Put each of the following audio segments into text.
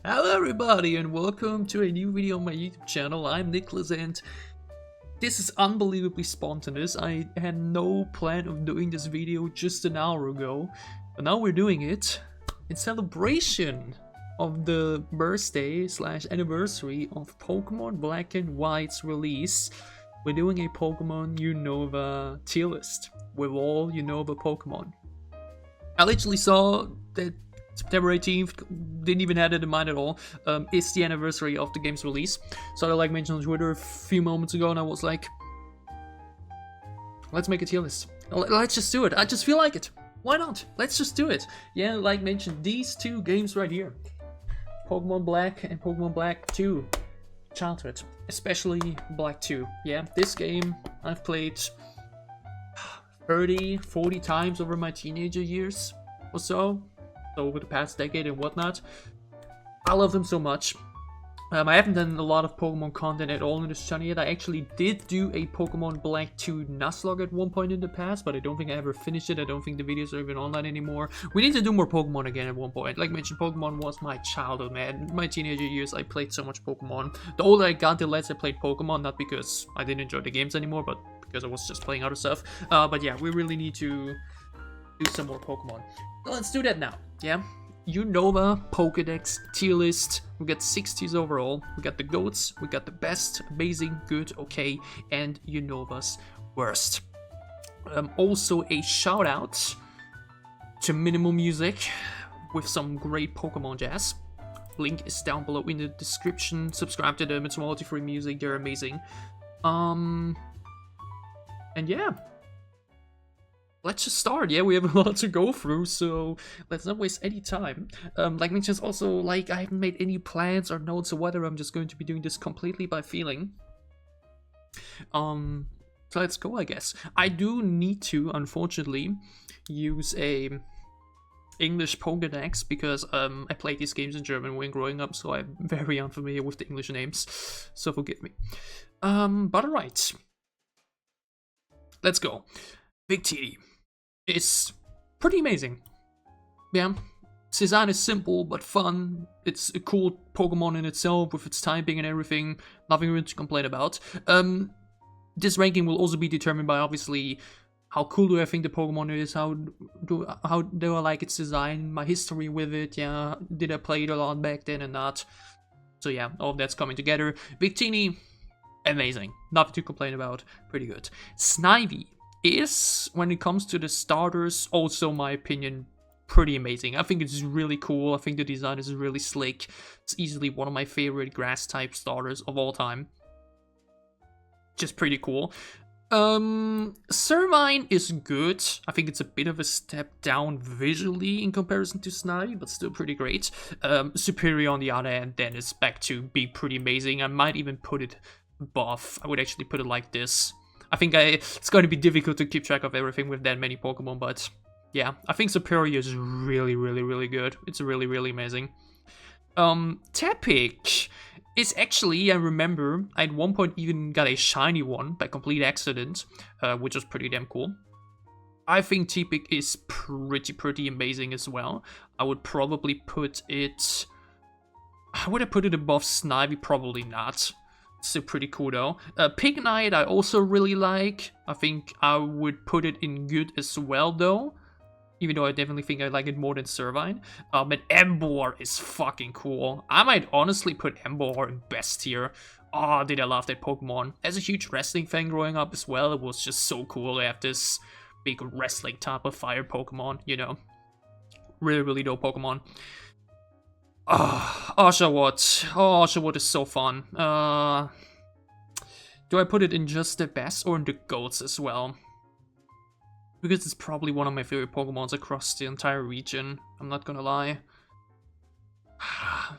Hello everybody and welcome to a new video on my YouTube channel. I'm Nicholas and this is unbelievably spontaneous. I had no plan of doing this video just an hour ago, but now we're doing it in celebration of the birthday / anniversary of Pokemon Black and White's release. We're doing a Pokemon Unova tier list with all Unova Pokemon. I literally saw that September 18th, didn't even have it in mind at all, is the anniversary of the game's release. So I mentioned on Twitter a few moments ago and I was like, let's make a tier list. Let's just do it. I just feel like it. Why not? Let's just do it. Yeah, like mentioned, these two games right here. Pokemon Black and Pokemon Black 2. Childhood. Especially Black 2. Yeah, this game I've played 30, 40 times over my teenager years or so. So over the past decade and whatnot. I love them so much. I haven't done a lot of Pokemon content at all in this channel yet. I actually did do a Pokemon Black 2 Nuzlocke at one point in the past, but I don't think I ever finished it. I don't think the videos are even online anymore. We need to do more Pokemon again at one point. Like mentioned, Pokemon was my childhood, man. In my teenager years, I played so much Pokemon. The older I got, the less I played Pokemon. Not because I didn't enjoy the games anymore, but because I was just playing other stuff. But yeah, we really need to do some more Pokemon. So let's do that now. Yeah, Unova Pokédex tier list. We got 60s overall. We got the GOATs, we got the best, amazing, good, okay, and Unova's worst. Also a shout out to Minimal Music with some great Pokemon jazz. Link is down below in the description. Subscribe to them, it's royalty-free music, they're amazing. And yeah. Let's just start. Yeah, we have a lot to go through, so let's not waste any time. Like mentioned, also, like, I haven't made any plans or notes or whether I'm just going to be doing this completely by feeling. So let's go, I guess. I do need to, unfortunately, use a English Pokédex because I played these games in German when growing up, so I'm very unfamiliar with the English names, so forgive me. But alright. Let's go. Victini. It's pretty amazing. Yeah, its design is simple but fun. It's a cool Pokemon in itself with its typing and everything. Nothing really to complain about. This ranking will also be determined by obviously how cool do I think the Pokemon is, how do I like its design, my history with it. Yeah, did I play it a lot back then and not? So yeah, all of that's coming together. Victini, amazing. Nothing to complain about. Pretty good. Snivy is, when it comes to the starters, also my opinion, pretty amazing. I think it's really cool. I think the design is really slick. It's easily one of my favorite grass type starters of all time. Just pretty cool. Servine is good. I think it's a bit of a step down visually in comparison to Snivy, but still pretty great. Superior on the other hand then is back to being pretty amazing. I might even put it above. I would actually put it like this. I think it's going to be difficult to keep track of everything with that many Pokemon, but yeah, I think Superior is really, really, really good. It's really, really amazing. Tepic is actually, I remember, I at one point even got a shiny one by complete accident, which was pretty damn cool. I think Tepic is pretty amazing as well. I would probably put it... Would I put it above Snivy? Probably not. Still pretty cool though. Pignite I also really like. I think I would put it in good as well though. Even though I definitely think I like it more than Servine. And Emboar is fucking cool. I might honestly put Emboar in best tier. Oh, did I love that Pokemon. As a huge wrestling fan growing up as well, it was just so cool to have this big wrestling type of fire Pokemon, you know. Really, really dope Pokemon. Oshawott. Oh, Oshawott is so fun. Do I put it in just the best or in the GOATs as well? Because it's probably one of my favorite Pokemons across the entire region. I'm not gonna lie. I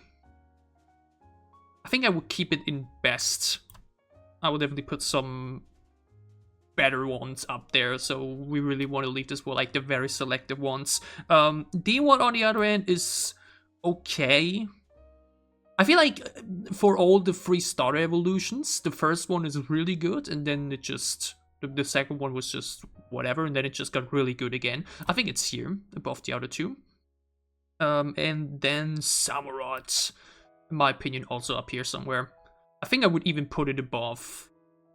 think I would keep it in best. I would definitely put some better ones up there, so we really want to leave this for like the very selective ones. D1 on the other end is okay. I feel like for all the 3 starter evolutions, the first one is really good, and then it just... The second one was just whatever, and then it just got really good again. I think it's here, above the other 2. And then Samurott. in my opinion, also up here somewhere. I think I would even put it above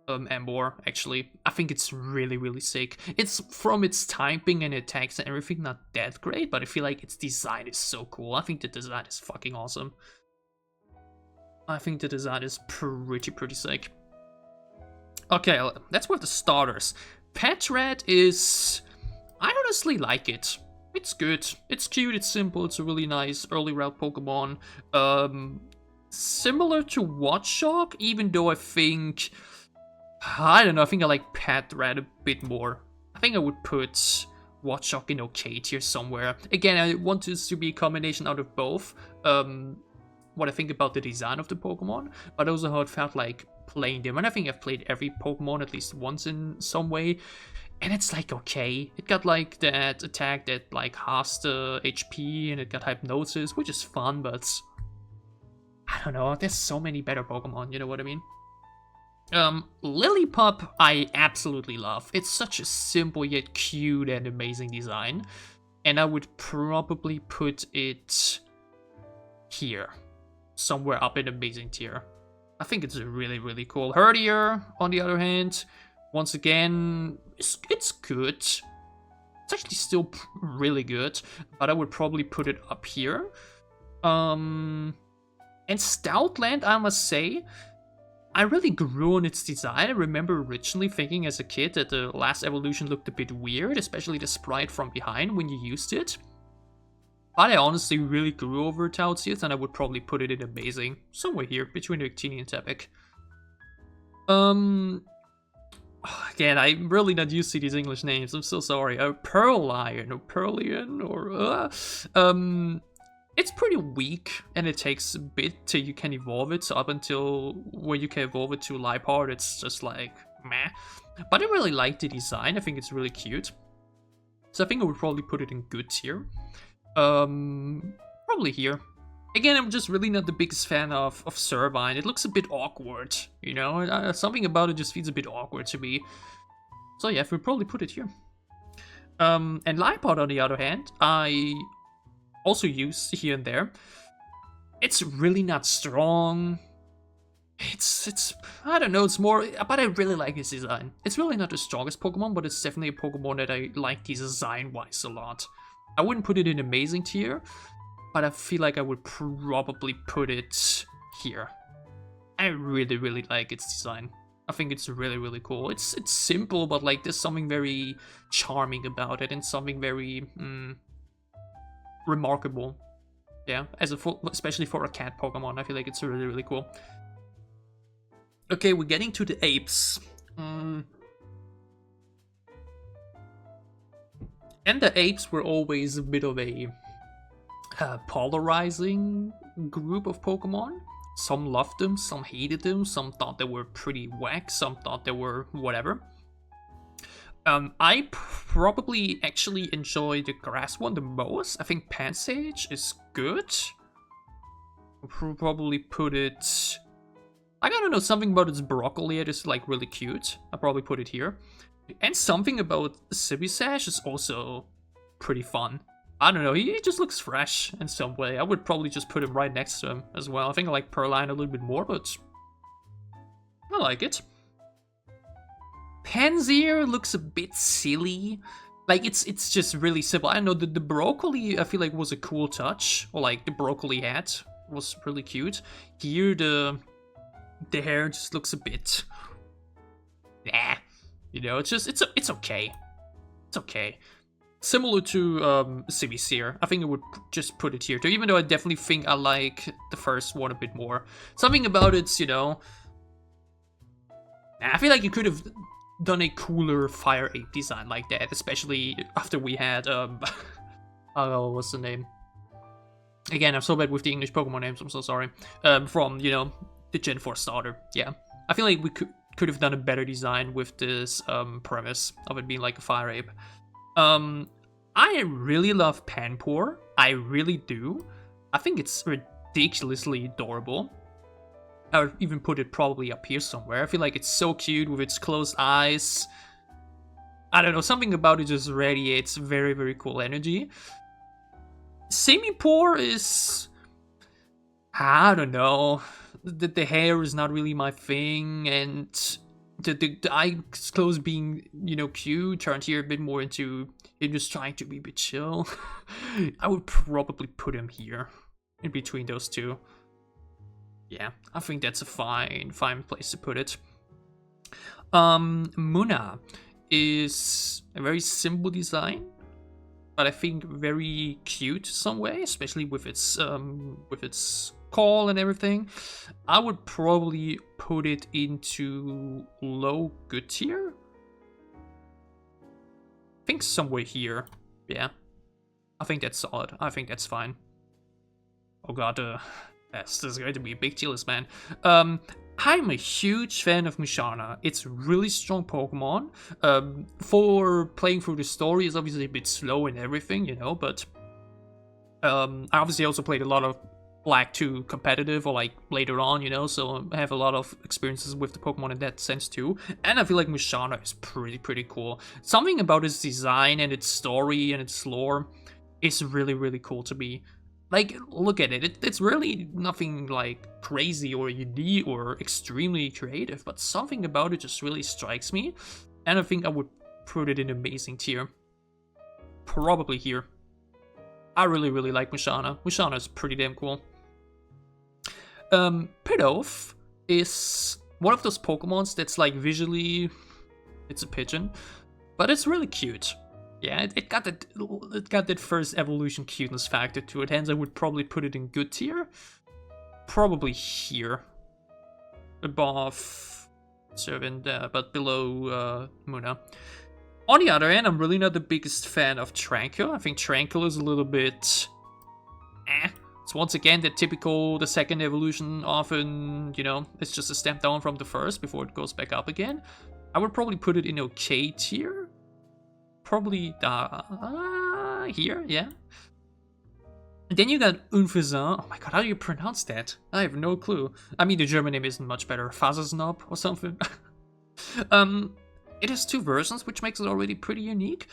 Ambor, actually. I think it's really, really sick. It's, from its typing and attacks and everything, not that great, but I feel like its design is so cool. I think the design is fucking awesome. I think the design is pretty sick. Okay, that's with the starters. Pet Rat is... I honestly like it. It's good. It's cute, it's simple, it's a really nice early route Pokemon. Similar to Watchog, even though I think... I don't know, I think I like Pet Rat a bit more. I think I would put Watchog in okay tier somewhere. Again, I want this to be a combination out of both. What I think about the design of the Pokemon, but also how it felt like playing them. And I think I've played every Pokemon at least once in some way. And it's like, okay, it got like that attack that like halves the HP, and it got Hypnosis, which is fun, but I don't know, there's so many better Pokemon, you know what I mean? Lillipup, I absolutely love. It's such a simple yet cute and amazing design. And I would probably put it here. Somewhere up in amazing tier. I think it's really, really cool. Herdier, on the other hand, once again, it's good. It's actually still really good, but I would probably put it up here. And Stoutland, I must say, I really grew on its design. I remember originally thinking as a kid that the last evolution looked a bit weird, especially the sprite from behind when you used it. But I honestly really grew over Tautsius, and I would probably put it in amazing. Somewhere here, between Victini and Tepic. Again, I'm really not used to these English names, I'm so sorry. Pearlion, or Pearlian, or... It's pretty weak, and it takes a bit till you can evolve it, so up until where you can evolve it to Liepard, it's just like, meh. But I really like the design, I think it's really cute. So I think I would probably put it in good tier. Probably here. Again, I'm just really not the biggest fan of Servine. It looks a bit awkward, you know? Something about it just feels a bit awkward to me. So yeah, we'll probably put it here. And Liepard, on the other hand, I also use here and there. It's really not strong. It's I don't know, it's more, but I really like his design. It's really not the strongest Pokemon, but it's definitely a Pokemon that I like design-wise a lot. I wouldn't put it in amazing tier, but I feel like I would probably put it here. I really, really like its design. I think it's really, really cool. It's simple, but like there's something very charming about it, and something very remarkable. Yeah, especially for a cat Pokemon, I feel like it's really, really cool. Okay, we're getting to the apes. And the apes were always a bit of a polarizing group of Pokemon. Some loved them, some hated them, some thought they were pretty whack, some thought they were whatever. I probably actually enjoy the grass one the most. I think Pansage is good. I'll probably put it... I don't know, something about its broccoli is like really cute. I'll probably put it here. And something about Sibisash is also pretty fun. I don't know, he just looks fresh in some way. I would probably just put him right next to him as well. I think I like Pearline a little bit more, but I like it. Pansier looks a bit silly. Like, it's just really simple. I don't know, the broccoli I feel like was a cool touch. Or like, the broccoli hat was really cute. Here, the hair just looks a bit... nah. You know, it's okay. It's okay. Similar to Simisear. I think I would just put it here too, even though I definitely think I like the first one a bit more. Something about it's, you know... I feel like you could have done a cooler Fire Ape design like that, especially after we had, oh, what's the name? Again, I'm so bad with the English Pokemon names, I'm so sorry. From, you know, the Gen 4 starter, yeah. I feel like we could have done a better design with this premise of it being like a Fire Ape. I really love Panpour. I really do. I think it's ridiculously adorable. I would even put it probably up here somewhere. I feel like it's so cute with its closed eyes. I don't know, something about it just radiates very, very cool energy. Simipour is... I don't know. The hair is not really my thing, and the eyes close being, you know, cute turned here a bit more into him just trying to be a bit chill. I would probably put him here, in between those two. Yeah, I think that's a fine place to put it. Muna is a very simple design, but I think very cute some way, especially with its call and everything. I would probably put it into low good tier. I think somewhere here. Yeah, I think that's solid. I think that's fine. Oh god, this is going to be a big tier list, man. I'm a huge fan of Musharna. It's a really strong Pokemon. For playing through the story, it's obviously a bit slow and everything, you know, but I obviously also played a lot of Black 2 competitive, or like later on, you know, so I have a lot of experiences with the Pokemon in that sense too. And I feel like Musharna is pretty cool. Something about its design and its story and its lore is really cool to me. Like, look at it. It's really nothing like crazy or unique or extremely creative, but something about it just really strikes me, and I think I would put it in amazing tier. Probably here. I really like Musharna. Musharna is pretty damn cool. Pidove is one of those Pokemons that's like visually, it's a pigeon, but it's really cute. Yeah, it got that first evolution cuteness factor to it, hence I would probably put it in good tier. Probably here. Above Servant, but below Muna. On the other hand, I'm really not the biggest fan of Tranquil. I think Tranquil is a little bit It's once again the typical, the second evolution often, you know, it's just a step down from the first before it goes back up again. I would probably put it in okay tier. Probably here, yeah. And then you got Unfezin. Oh my god, how do you pronounce that? I have no clue. I mean, the German name isn't much better. Fasersnob or something. It has two versions, which makes it already pretty unique.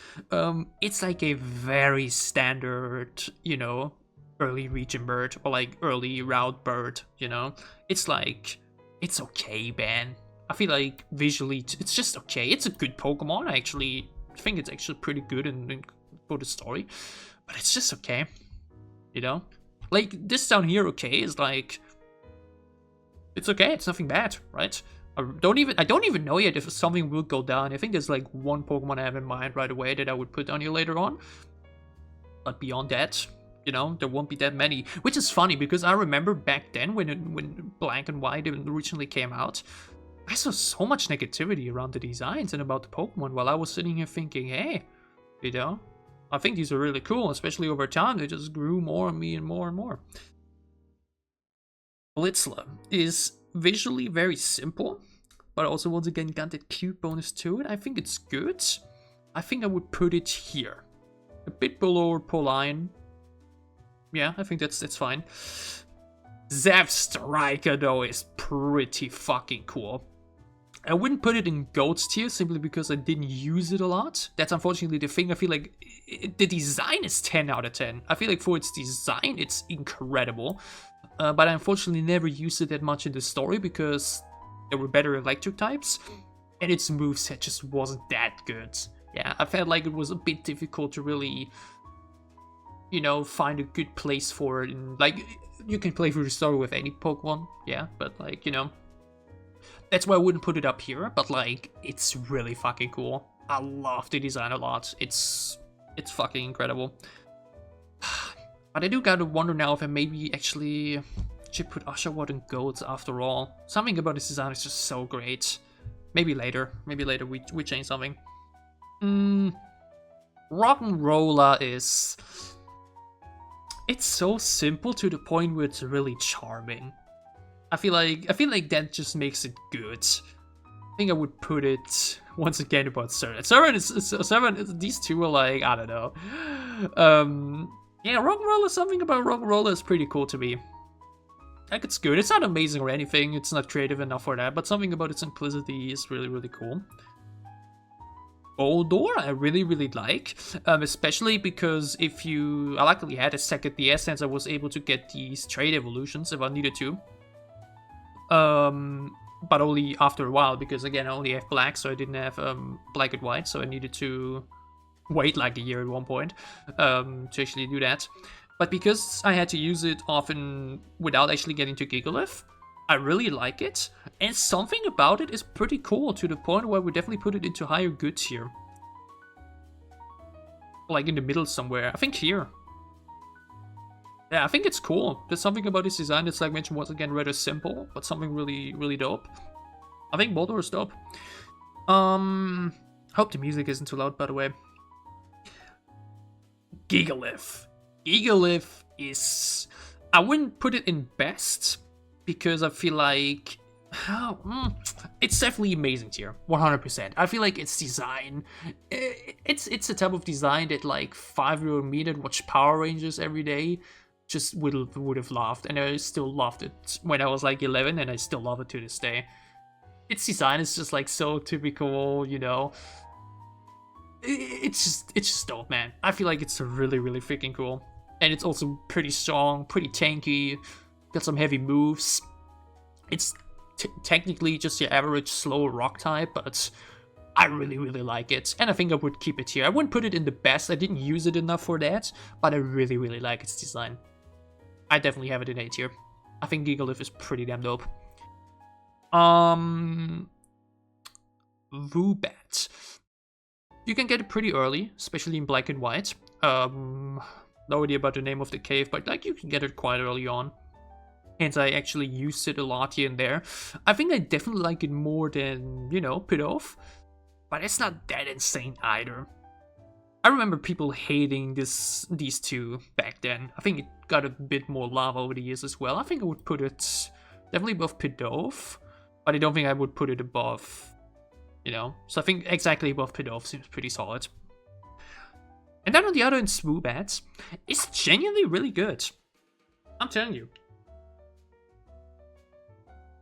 It's like a very standard, you know, early region bird, or like early route bird, you know. It's like, it's okay, man. I feel like visually, it's just okay. It's a good Pokemon, I think it's actually pretty good for the story, but it's just okay, you know. Like this down here, okay, is like, it's okay. It's nothing bad, right? I don't even know yet if something will go down. I think there's like one Pokemon I have in mind right away that I would put down here later on, but beyond that, you know, there won't be that many. Which is funny because I remember back then when Black and White originally came out, I saw so much negativity around the designs and about the Pokemon while I was sitting here thinking, hey, you know, I think these are really cool, especially over time. They just grew more on me and more and more. Blitzler is visually very simple, but also once again got that cute bonus to it. I think it's good. I think I would put it here. A bit below Poline. Yeah, I think that's fine. Zebstrika though is pretty fucking cool. I wouldn't put it in GOATS tier simply because I didn't use it a lot. That's unfortunately the thing. I feel like the design is 10 out of 10. I feel like for its design, it's incredible. But I unfortunately never used it that much in the story because there were better electric types. And its moveset just wasn't that good. Yeah, I felt like it was a bit difficult to really, you know, find a good place for it. And like, you can play through the story with any Pokemon, yeah, but like, you know, that's why I wouldn't put it up here, but like, it's really fucking cool. I love the design a lot. It's fucking incredible. But I do gotta wonder now if I maybe actually should put Oshawott in GOATS after all. Something about this design is just so great. Maybe later we change something. Rock'n'Roller is... it's so simple to the point where it's really charming. I feel like that just makes it good. I think I would put it once again about Servant. These two are like, I don't know. Yeah, Rock'n'Roller. Something about Rock'n'Roller is pretty cool to me. Like, it's good. It's not amazing or anything. It's not creative enough for that, but something about its simplicity is really cool. Goldor I really like, especially because I luckily had a second DS since I was able to get these trade evolutions if I needed to. But only after a while, because again I only have black, so I didn't have black and white, so I needed to wait like a year at one point to actually do that. But because I had to use it often without actually getting to Gigalith, I really like it, and something about it is pretty cool to the point where we definitely put it into higher goods here. Like in the middle somewhere, I think here. Yeah, I think it's cool. There's something about this design that's, like mentioned once again, rather simple, but something really dope. I think Boulder is dope. Hope the music isn't too loud, by the way. Gigalith. Gigalith is... I wouldn't put it in best, because I feel like... it's definitely amazing tier, 100%. I feel like its design... It's a type of design that, like, 5-year-old me that watch Power Rangers every day just would have loved, and I still loved it when I was like 11, and I still love it to this day. Its design is just like so typical, you know. It's just dope, man. I feel like it's really freaking cool, and it's also pretty strong, pretty tanky. Got some heavy moves. It's technically just your average slow rock type, but I really like it, and I think I would keep it here. I wouldn't put it in the best. I didn't use it enough for that, but I really like its design. I definitely have it in A tier. I think Gigalith is pretty damn dope. Woobat. You can get it pretty early, especially in black and white. No idea about the name of the cave, but like you can get it quite early on. Hence, I actually used it a lot here and there. I think I definitely like it more than, you know, Pidove. But it's not that insane either. I remember people hating these two back then. I think it got a bit more love over the years as well. I think I would put it definitely above Pidove, but I don't think I would put it above, you know. So I think exactly above Pidove seems pretty solid. And then on the other end, Swoobat is genuinely really good. I'm telling you.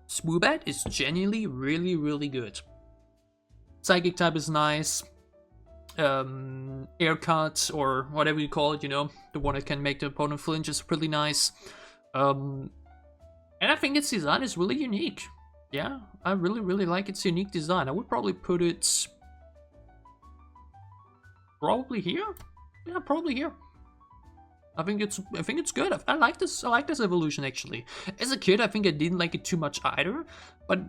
Swoobat is genuinely really good. Psychic type is nice. Air cut, or whatever you call it, you know, the one that can make the opponent flinch, is really nice. And I think its design is really unique. Yeah, I really like its unique design. I would probably put it probably here. Yeah, probably here. I think it's good. I like this evolution actually. As a kid, I think I didn't like it too much either, but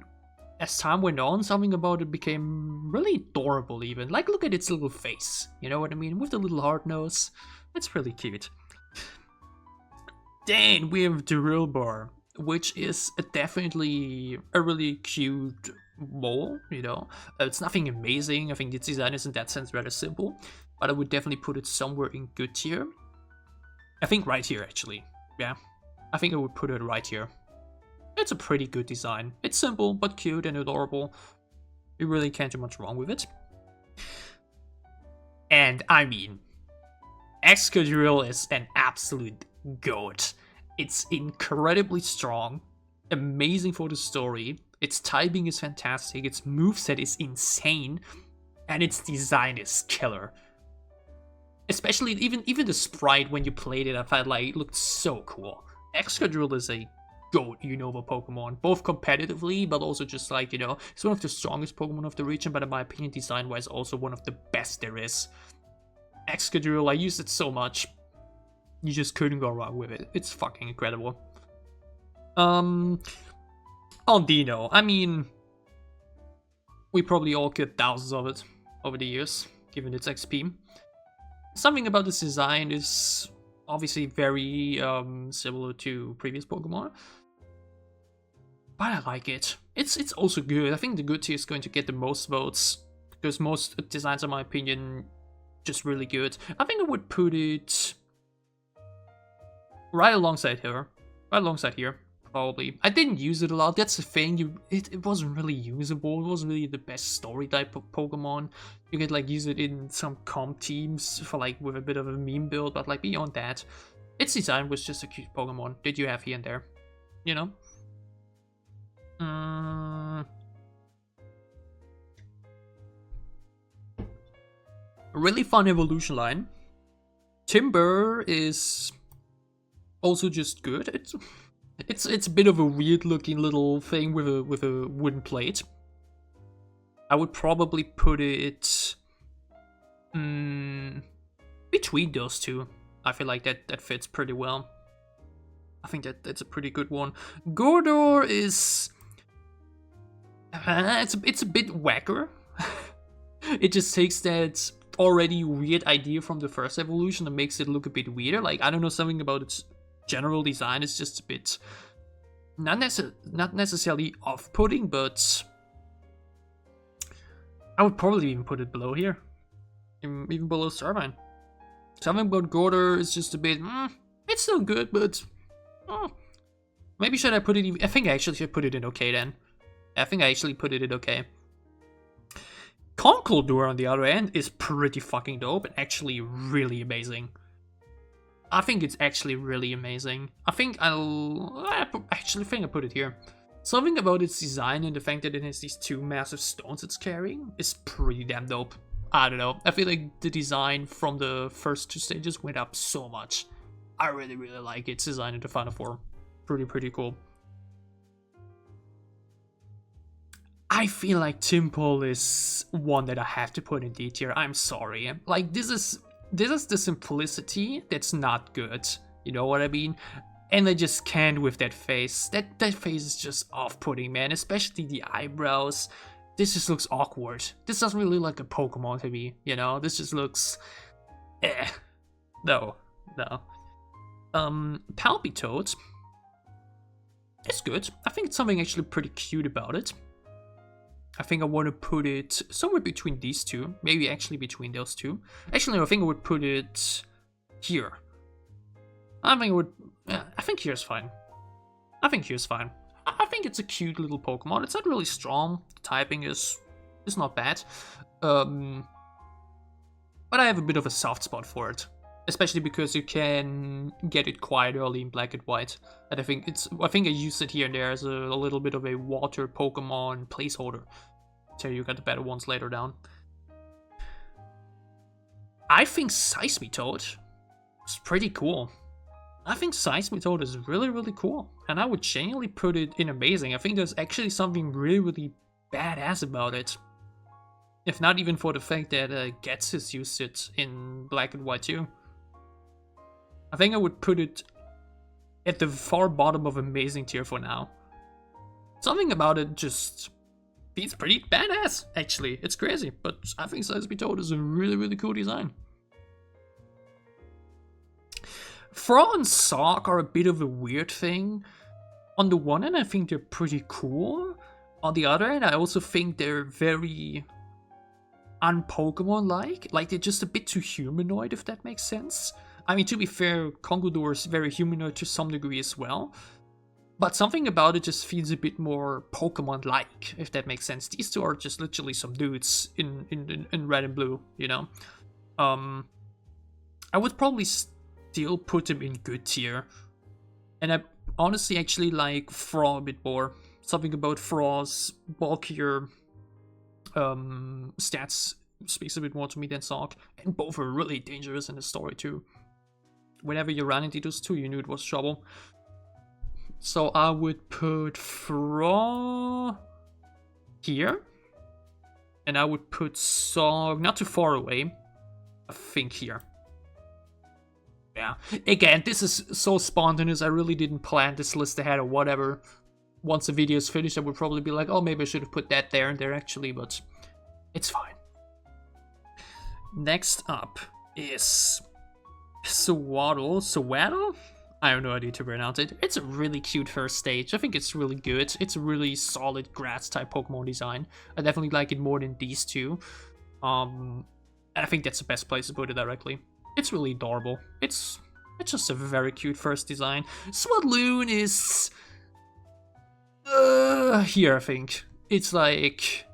as time went on, something about it became really adorable even. Like, look at its little face, you know what I mean? With the little hard nose. It's really cute. Then we have Drillbar, which is definitely a really cute mole, you know? It's nothing amazing. I think its design is in that sense rather simple, but I would definitely put it somewhere in good tier. I think right here, actually. Yeah, I think I would put it right here. It's a pretty good design. It's simple, but cute and adorable. You really can't do much wrong with it. And I mean, Excadrill is an absolute goat. It's incredibly strong, amazing for the story. Its typing is fantastic, its moveset is insane, and its design is killer. Especially even the sprite when you played it, I felt like it looked so cool. Excadrill is a GOAT Unova Pokemon, both competitively, but also just like, you know, it's one of the strongest Pokemon of the region, but in my opinion, design-wise, also one of the best there is. Excadrill, I used it so much, you just couldn't go wrong with it. It's fucking incredible. On Dino, I mean, we probably all killed thousands of it over the years, given its XP. Something about this design is obviously very similar to previous Pokemon, but I like it. It's also good. I think the good tier is going to get the most votes, because most designs, in my opinion, just really good. I think I would put it right alongside here. Right alongside here, probably. I didn't use it a lot, that's the thing. It wasn't really usable. It wasn't really the best story type of Pokemon. You could like use it in some comp teams for like with a bit of a meme build, but like beyond that, its design was just a cute Pokemon that you have here and there, you know? Really fun evolution line. Timber is also just good. It's a bit of a weird looking little thing with a wooden plate. I would probably put it between those two. I feel like that fits pretty well. I think that's a pretty good one. Gordor is it's a bit wacker. It just takes that already weird idea from the first evolution and makes it look a bit weirder. Like, I don't know, something about its general design is just a bit not necessarily off-putting, but I would probably even put it below here, even below Starvine. Something about Gordor is just a bit, it's still good, but maybe should I put it even, I think I actually should put it in okay then. I think I actually put it in okay. Conkeldurr, on the other hand, is pretty fucking dope and actually really amazing. I think it's actually really amazing. I actually think I put it here. Something about its design and the fact that it has these two massive stones it's carrying is pretty damn dope. I don't know. I feel like the design from the first two stages went up so much. I really like its design in the final form. Pretty cool. I feel like Tympole is one that I have to put in D tier. I'm sorry. Like, this is the simplicity that's not good. You know what I mean? And I just can't with that face. That face is just off-putting, man. Especially the eyebrows. This just looks awkward. This doesn't really look like a Pokemon to me, you know? This just looks... No. Palpitoad. It's good. I think it's something actually pretty cute about it. I think I want to put it somewhere between these two. Maybe actually between those two. Actually, no, I think I would put it here. I think here's fine. I think it's a cute little Pokemon. It's not really strong. The typing is not bad. But I have a bit of a soft spot for it. Especially because you can get it quite early in Black and White. And I think I use it here and there as a little bit of a water Pokemon placeholder. So you got the better ones later down. I think Seismitoad is pretty cool. I think Seismitoad is really cool. And I would genuinely put it in amazing. I think there's actually something really badass about it. If not even for the fact that Getz has used it in Black and White too. I think I would put it at the far bottom of amazing tier for now. Something about it just feels pretty badass, actually. It's crazy, but I think Seismitoad is a really cool design. Frog and Sock are a bit of a weird thing. On the one hand, I think they're pretty cool. On the other hand, I also think they're very un-Pokemon-like. Like, they're just a bit too humanoid, if that makes sense. I mean, to be fair, Conkeldurr is very humanoid to some degree as well. But something about it just feels a bit more Pokemon-like, if that makes sense. These two are just literally some dudes in red and blue, you know? I would probably still put them in good tier. And I honestly actually like Frog a bit more. Something about Frog's bulkier stats speaks a bit more to me than Sock. And both are really dangerous in the story too. Whenever you ran into those two, you knew it was trouble. So I would put Frog here. And I would put Sock not too far away. I think here. Yeah. Again, this is so spontaneous. I really didn't plan this list ahead or whatever. Once the video is finished, I would probably be like, oh, maybe I should have put that there and there actually, but it's fine. Next up is Sewaddle? I have no idea to pronounce it. It's a really cute first stage. I think it's really good. It's a really solid grass type Pokemon design. I definitely like it more than these two. And I think that's the best place to put it directly. It's really adorable. It's just a very cute first design. Swadloon is here, I think. It's like,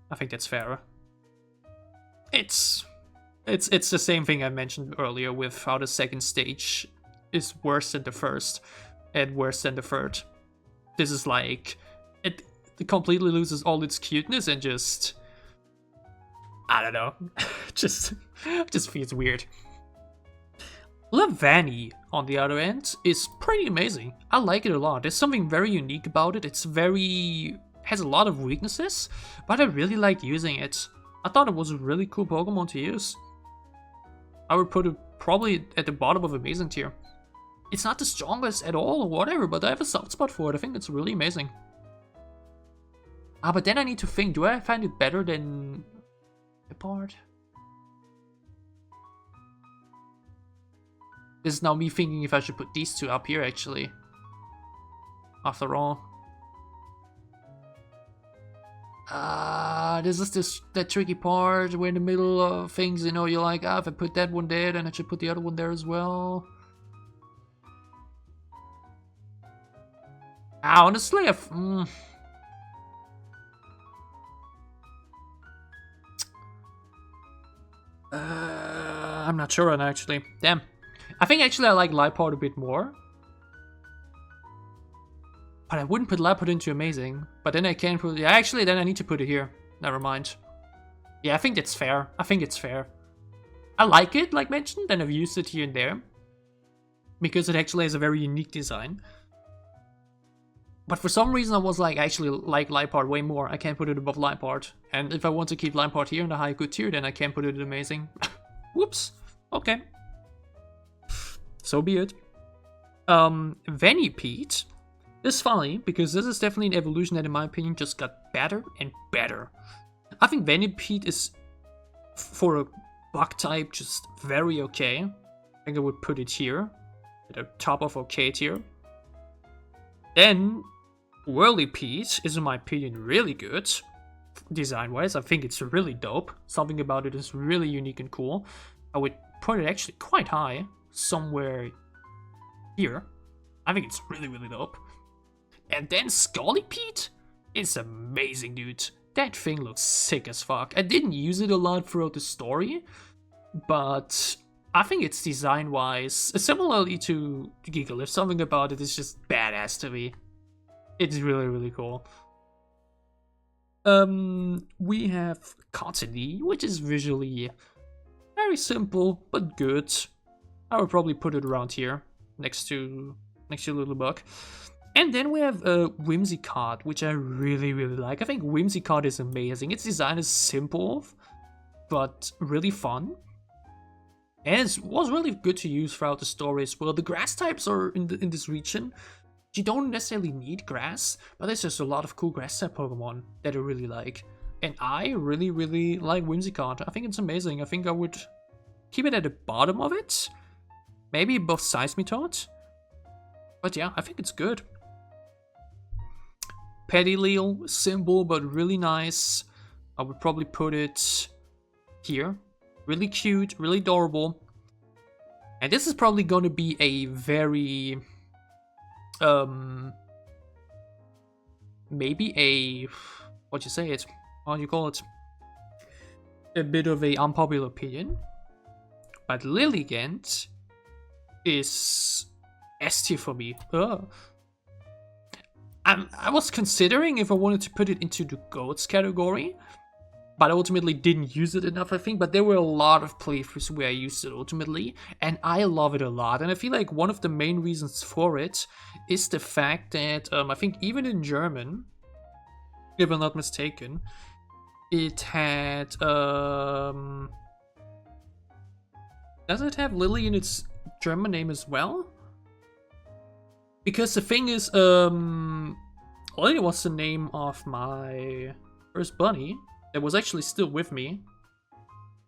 I think that's fair. It's the same thing I mentioned earlier with how the second stage is worse than the first and worse than the third. This is like, it completely loses all its cuteness and just, I don't know. just feels weird. Lavani, on the other end, is pretty amazing. I like it a lot. There's something very unique about it. Has a lot of weaknesses, but I really like using it. I thought it was a really cool Pokemon to use. I would put it probably at the bottom of amazing tier. It's not the strongest at all or whatever, but I have a soft spot for it. I think it's really amazing. But then I need to think, do I find it better than the part? This is now me thinking if I should put these two up here, actually. After all. This is that tricky part. We're in the middle of things, you know, you're like, if I put that one there, then I should put the other one there as well. Honestly, I'm not sure on actually. Damn. I think actually I like Liepard a bit more. But I wouldn't put Liepard into amazing. But then I can put... Yeah, actually then I need to put it here. Never mind. Yeah, I think that's fair. I think it's fair. I like it, like mentioned, and I've used it here and there. Because it actually has a very unique design. But for some reason I was like, I actually like Liepard way more. I can't put it above Liepard. And if I want to keep Liepard here in the high good tier, then I can't put it in amazing. Whoops. Okay. So be it. Venipede is funny, because this is definitely an evolution that in my opinion just got better and better. I think Venipede is, for a bug type, just very okay. I think I would put it here, at the top of okay tier. Then, Whirlipede is in my opinion really good. Design-wise, I think it's really dope. Something about it is really unique and cool. I would put it actually quite high, somewhere here. I think it's really, really dope. And then Scolipede is amazing, dude. That thing looks sick as fuck. I didn't use it a lot throughout the story, but I think it's design-wise, similarly to Gigalith, something about it is just badass to me. It's really, really cool. We have Cottonee, which is visually very simple, but good. I would probably put it around here, next to Little Bug. And then we have Whimsicott, which I really, really like. I think Whimsicott is amazing. Its design is simple, but really fun. And it was really good to use throughout the story as well. The grass types are in this region. You don't necessarily need grass, but there's just a lot of cool grass type Pokemon that I really like. And I really, really like Whimsicott. I think it's amazing. I think I would keep it at the bottom of it. Maybe above Seismitoad. But yeah, I think it's good. Petilil, simple but really nice. I would probably put it here. Really cute, really adorable. And this is probably going to be a very... maybe a... How do you call it? A bit of a unpopular opinion. But Lilligant is S tier for me. I was considering if I wanted to put it into the GOATS category, but I ultimately didn't use it enough, I think. But there were a lot of playthroughs where I used it ultimately, and I love it a lot. And I feel like one of the main reasons for it is the fact that I think even in German, if I'm not mistaken, it had... does it have Lily in its German name as well? Because the thing is, Lily was the name of my first bunny that was actually still with me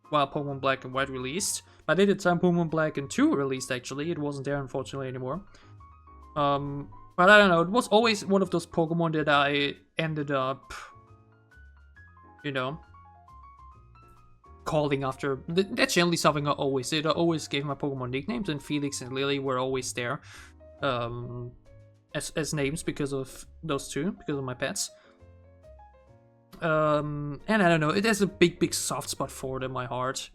while Pokemon Black and White released. By the time Pokemon Black and 2 released, actually, it wasn't there unfortunately anymore. But I don't know, it was always one of those Pokemon that I ended up, you know, calling after. That's generally something I always did. I always gave my Pokemon nicknames, and Felix and Lily were always there. As names because of those two, because of my pets. And I don't know, it has a big soft spot for it in my heart.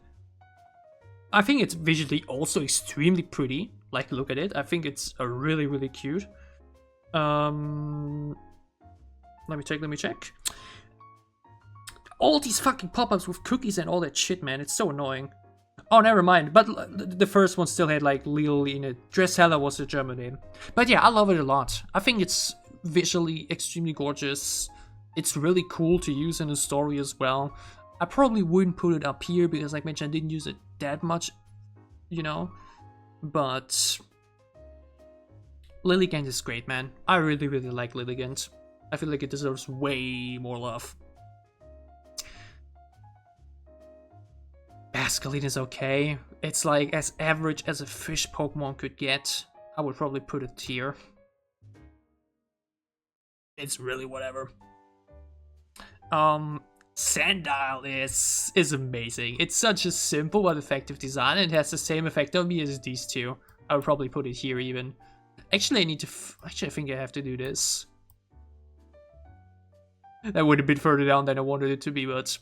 I think it's visually also extremely pretty. Like, look at it. I think it's a really cute. Let me check. All these fucking pop-ups with cookies and all that shit, man. It's so annoying. Oh, never mind. But the first one still had like Lil in it. Dressella was the German name. But yeah, I love it a lot. I think it's visually extremely gorgeous. It's really cool to use in a story as well. I probably wouldn't put it up here because, like I mentioned, I didn't use it that much, you know. But Lilligant is great, man. I really, really like Lilligant. I feel like it deserves way more love. Basculin is okay. It's like as average as a fish Pokemon could get. I would probably put it here. It's really whatever. Sandile is amazing. It's such a simple but effective design, and it has the same effect on me as these two. I would probably put it here even. Actually, I need to. Actually, I think I have to do this. That would have been further down than I wanted it to be, but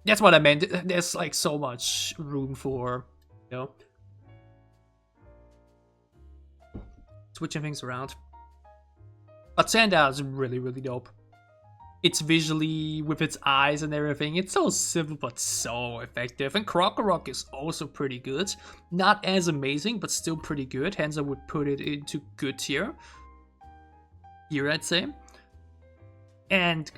that's what I meant. There's like so much room for, you know, switching things around. But Sandile is really, really dope. It's visually, with its eyes and everything, it's so simple but so effective. And Krokorok is also pretty good. Not as amazing, but still pretty good. Hence I would put it into good tier. Here, I'd say. And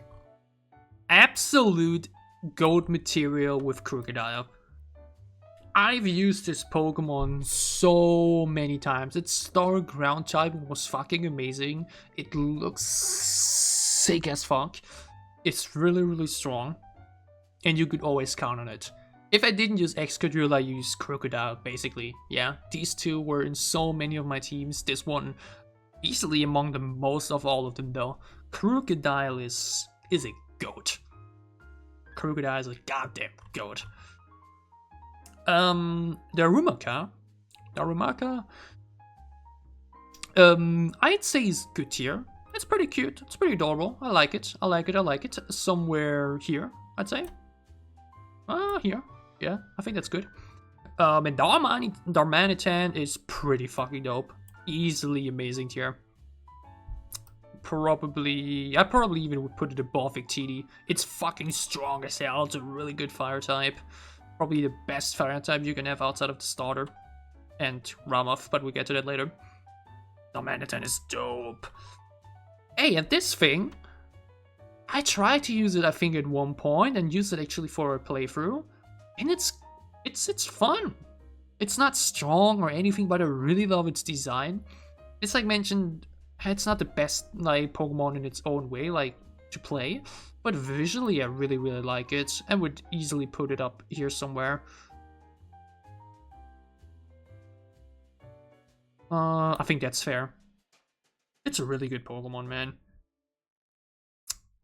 absolute gold material with Crocodile. I've used this Pokemon so many times. Its Star Ground type was fucking amazing. It looks sick as fuck. It's really, really strong. And you could always count on it. If I didn't use Excadrill, I used Crocodile, basically. Yeah, these two were in so many of my teams. This one easily among the most of all of them, though. Crocodile is a goat. Crocodile is a goddamn goat. Darumaka, I'd say is good tier. It's pretty cute. It's pretty adorable. I like it. I like it. Somewhere here, I'd say. Here. Yeah, I think that's good. And Darmanitan is pretty fucking dope. Easily amazing tier. I probably even would put it above Victini. It's fucking strong as hell. It's a really good fire type. Probably the best fire type you can have outside of the starter. And Ramoth, but we'll get to that later. Darmanitan is dope. Hey, and this thing, I tried to use it, I think, at one point, and use it actually for a playthrough. And it's fun. It's not strong or anything, but I really love its design. It's like mentioned, it's not the best like Pokemon in its own way, like to play, but visually I really, really like it, and would easily put it up here somewhere. I think that's fair. It's a really good Pokemon, man.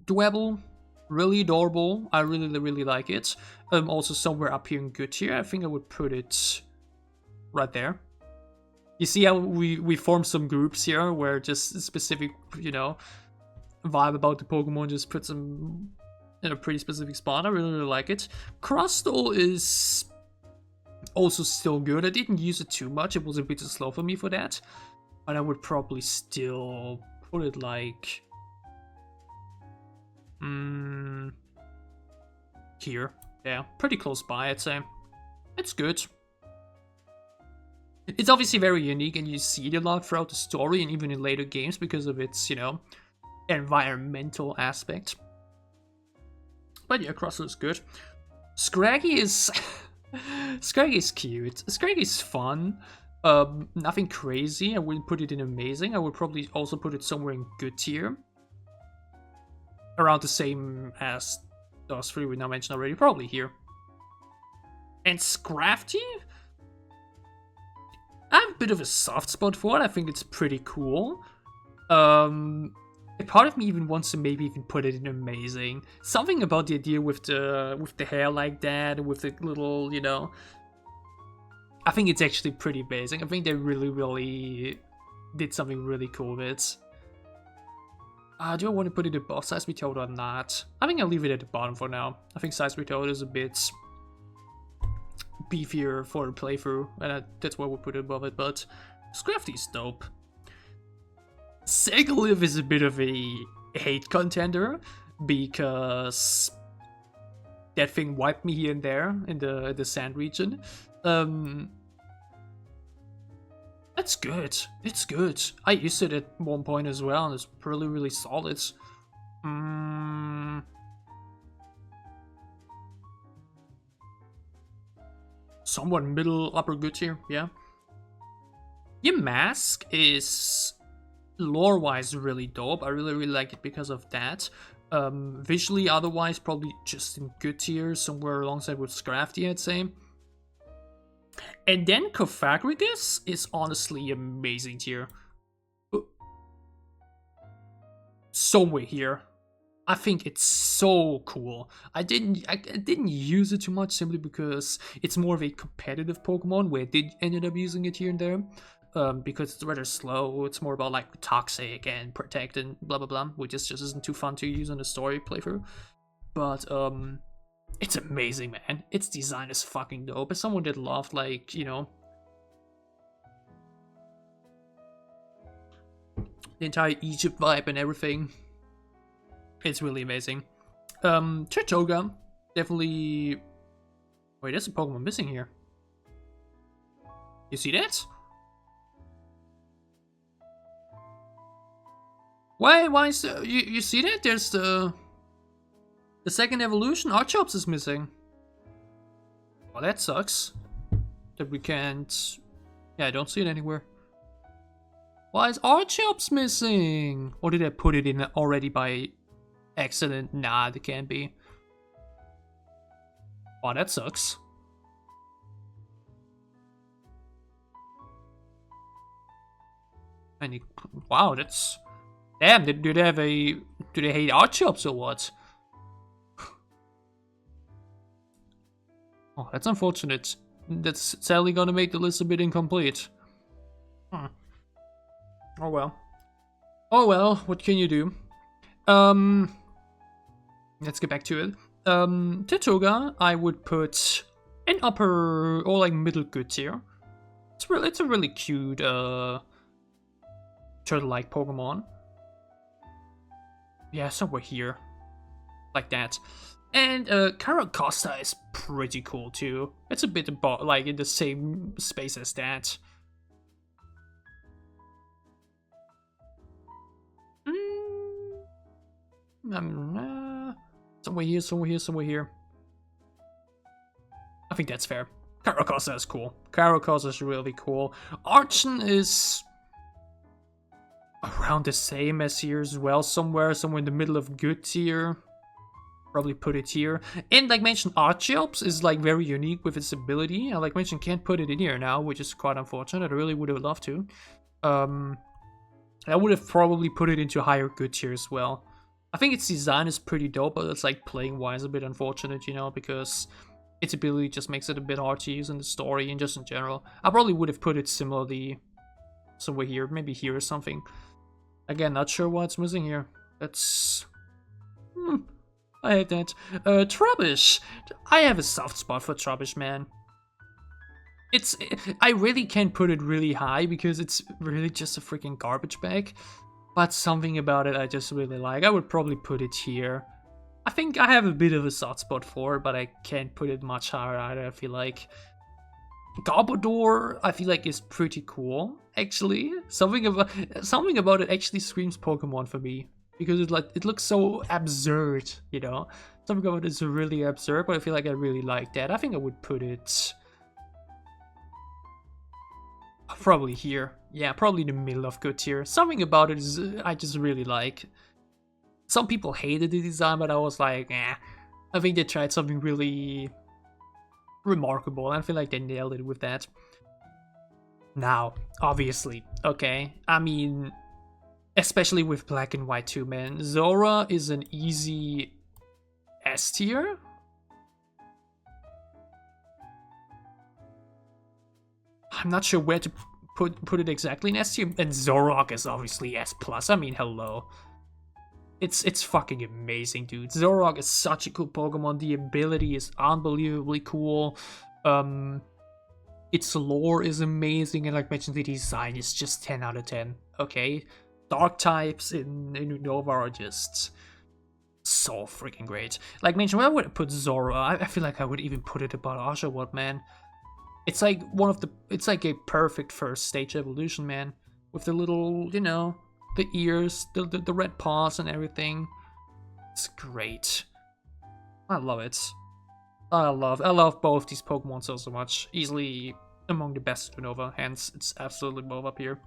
Dwebble, really adorable. I really, really like it. Also somewhere up here in good tier. I think I would put it right there. You see how we form some groups here where just specific, you know, vibe about the Pokemon just puts them in a pretty specific spot. I really, really like it. Crustle is also still good. I didn't use it too much. It was a bit too slow for me for that. But I would probably still put it like here. Yeah, pretty close by, I'd say. It's good. It's obviously very unique, and you see it a lot throughout the story and even in later games because of its, you know, environmental aspect. But yeah, Crustle is good. Scraggy is Scraggy is cute. Scraggy is fun. Nothing crazy. I wouldn't put it in amazing. I would probably also put it somewhere in good tier. Around the same as those three we now mentioned already. Probably here. And Scrafty? I have a bit of a soft spot for it. I think it's pretty cool. A part of me even wants to maybe even put it in amazing. Something about the idea with the hair like that, with the little, you know. I think it's actually pretty amazing. I think they really, really did something really cool with it. Do I want to put it above Seismic Toad or not? I think I'll leave it at the bottom for now. I think Seismic Toad is a bit beefier for a playthrough, and that's why we'll put it above it, but Scrafty's dope. Segaliv is a bit of a hate contender. because that thing wiped me here and there in the sand region. That's good. It's good. I used it at one point as well, and it's really, really solid. Somewhat middle upper good tier, yeah. Your mask is lore-wise really dope. I really, really like it because of that. Visually, otherwise, probably just in good tier, somewhere alongside with Scrafty, I'd say. And then Cophagricus is honestly amazing tier. Somewhere here. I think it's so cool. I didn't use it too much simply because it's more of a competitive Pokemon where I did ended up using it here and there. Because it's rather slow. It's more about like toxic and protect and blah blah blah, which just isn't too fun to use on a story playthrough. But it's amazing, man. Its design is fucking dope. As someone that loved, like, you know, the entire Egypt vibe and everything, it's really amazing. Tirtoga, definitely. Wait, there's a Pokemon missing here. You see that? Why is you see that? There's the second evolution. Archeops is missing. Well, that sucks. That we can't. Yeah, I don't see it anywhere. Why is Archeops missing? Or did I put it in already by accident? Nah, it can't be. Wow, that sucks. And wow, that's. Damn, do they hate Archeops or what? Oh, that's unfortunate. That's sadly gonna make the list a bit incomplete. Oh well. Oh well, what can you do? Let's get back to it. Tirtoga, I would put in upper or like middle good tier. It's a really cute turtle-like Pokemon. Yeah, somewhere here. Like that. And Caracosta is pretty cool too. It's a bit about like in the same space as that. Somewhere here, somewhere here, somewhere here. I think that's fair. Caracosta is cool. Caracosta is really cool. Archon is around the same as here as well, somewhere in the middle of good tier. Probably put it here. And like mentioned, Archeops is like very unique with its ability. I like mentioned can't put it in here now, which is quite unfortunate. I really would have loved to. I would have probably put it into higher good tier as well. I think its design is pretty dope, but it's like playing wise a bit unfortunate, you know, because its ability just makes it a bit hard to use in the story and just in general. I probably would have put it similarly somewhere here, maybe here or something. Again, not sure what's missing here. That's... I hate that. Trubbish. I have a soft spot for Trubbish, man. I really can't put it really high because it's really just a freaking garbage bag. But something about it I just really like. I would probably put it here. I think I have a bit of a soft spot for it, but I can't put it much higher either, I feel like. Garbodor, I feel like is pretty cool, actually. Something about it actually screams Pokemon for me. Because it looks so absurd, you know? Something about it is really absurd, but I feel like I really like that. I think I would put it... probably here. Yeah, probably in the middle of good tier. Something about it is I just really like. Some people hated the design, but I was like, eh. I think they tried something really remarkable, and I feel like they nailed it with that. Now, obviously, okay, I mean, especially with Black and White 2, man, Zora is an easy S tier. I'm not sure where to put it exactly in S tier, and Zoroark is obviously S+. I mean, hello. It's fucking amazing, dude. Zoroark is such a cool Pokemon. The ability is unbelievably cool. Its lore is amazing, and like mentioned, the design is just 10 out of 10. Okay, dark types in Unova are just So freaking great. Like, mention where would I put Zora? I feel like I would even put it above Oshawott, man. It's like it's like a perfect first stage evolution, man. With the little, you know, the ears, the red paws and everything. It's great. I love it. I love both these Pokemon so much. Easily among the best Unova, hence it's absolutely both up here.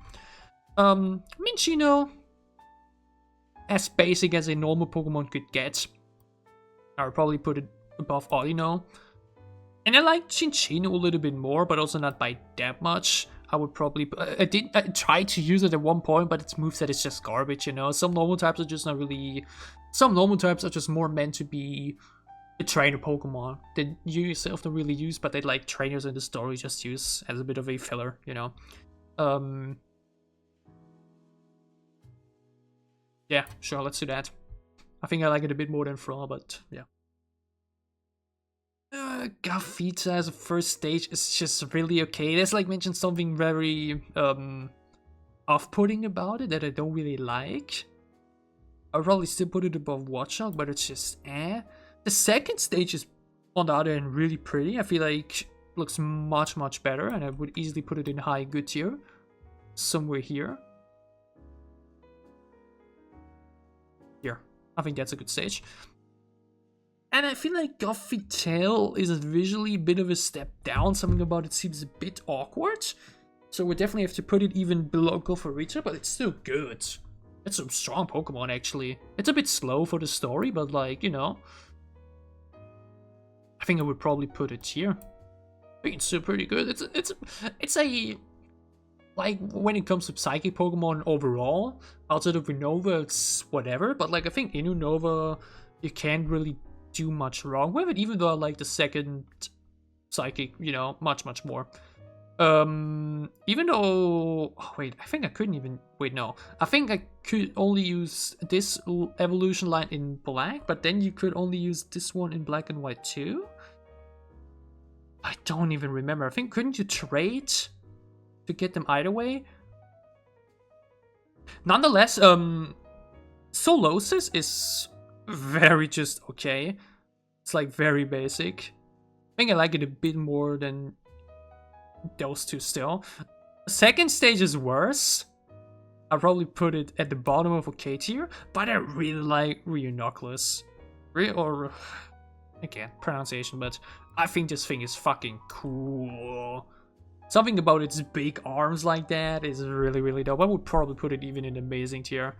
Minchino, as basic as a normal Pokemon could get. I would probably put it above Audino. And I like Chinchino a little bit more, but also not by that much. I would probably... I tried to use it at one point, but its moveset is just garbage, you know? Some normal types are just not really... Some normal types are just more meant to be a trainer Pokemon that you yourself don't really use, but they like trainers in the story just use as a bit of a filler, you know? Yeah, sure, let's do that. I think I like it a bit more than Fra, but yeah. Gavita as a first stage is just really okay. There's like mentioned something very off-putting about it that I don't really like. I'll probably still put it above Watchog, but it's just eh. The second stage is on the other hand really pretty. I feel like looks much better, and I would easily put it in high good tier. Somewhere here. Here. I think that's a good stage. And I feel like Gothitail is visually a bit of a step down. Something about it seems a bit awkward. So we definitely have to put it even below Gothorita, but it's still good. It's a strong Pokemon, actually. It's a bit slow for the story, but like, you know. I think I would probably put it here. I think it's still pretty good. It's a... Like, when it comes to Psychic Pokemon overall, outside of Unova, it's whatever. But like, I think in Unova, you can't really do much wrong with it, even though I like the second Psychic, you know, much more. Even though, oh wait, I think I couldn't even, wait, no, I think I could only use this evolution line in black, but then you could only use this one in black and white too. I don't even remember. I think, couldn't you trade to get them either way? Nonetheless, Solosis is very just okay. It's like very basic. I think I like it a bit more than those two still. Second stage is worse. I'll probably put it at the bottom of OK tier, but I really like Rhinoculus. Or again, pronunciation, but I think this thing is fucking cool. Something about its big arms like that is really dope. I would probably put it even in amazing tier.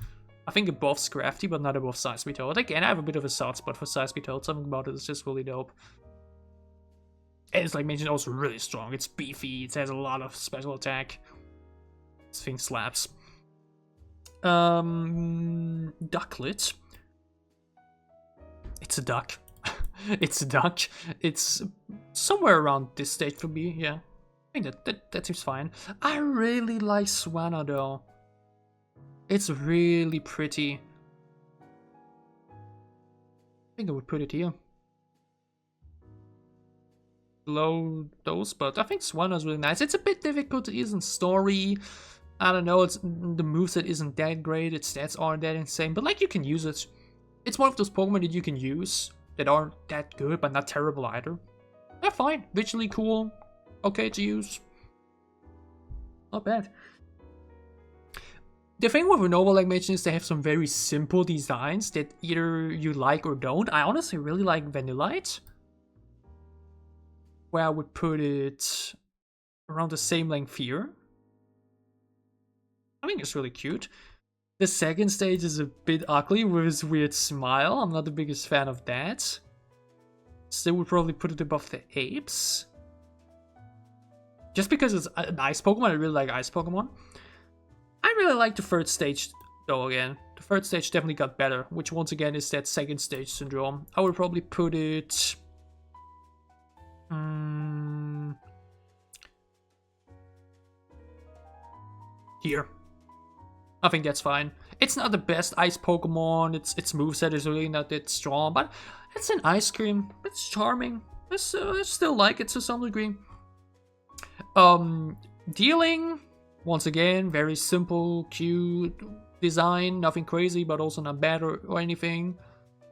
I think above Scrafty, but not above Seismitoad. Again, I have a bit of a soft spot for Seismitoad. Something about it is just really dope. And it's like mentioned, also really strong. It's beefy. It has a lot of special attack. This thing slaps. Ducklet. It's a duck. It's a duck. It's somewhere around this stage for me. Yeah, I think that seems fine. I really like Swanna though. It's really pretty. I think I would put it here. Below those, but I think Swanna is really nice. It's a bit difficult to use in story. I don't know, it's the moveset isn't that great, its stats aren't that insane, but like you can use it. It's one of those Pokemon that you can use that aren't that good, but not terrible either. They're fine, visually cool, okay to use. Not bad. The thing with Unova, like mentioned, is they have some very simple designs that either you like or don't. I honestly really like Vanillite, where I would put it around the same length here. I think it's really cute. The second stage is a bit ugly with his weird smile. I'm not the biggest fan of that. Still would probably put it above the apes. Just because it's an ice Pokemon, I really like ice Pokemon. I really like the third stage though again. The third stage definitely got better, which once again is that second stage syndrome. I would probably put it... here. I think that's fine. It's not the best ice Pokemon. Its moveset is really not that strong, but it's an ice cream. It's charming. I still like it to some degree. Dealing, once again, very simple, cute design. Nothing crazy, but also not bad or anything.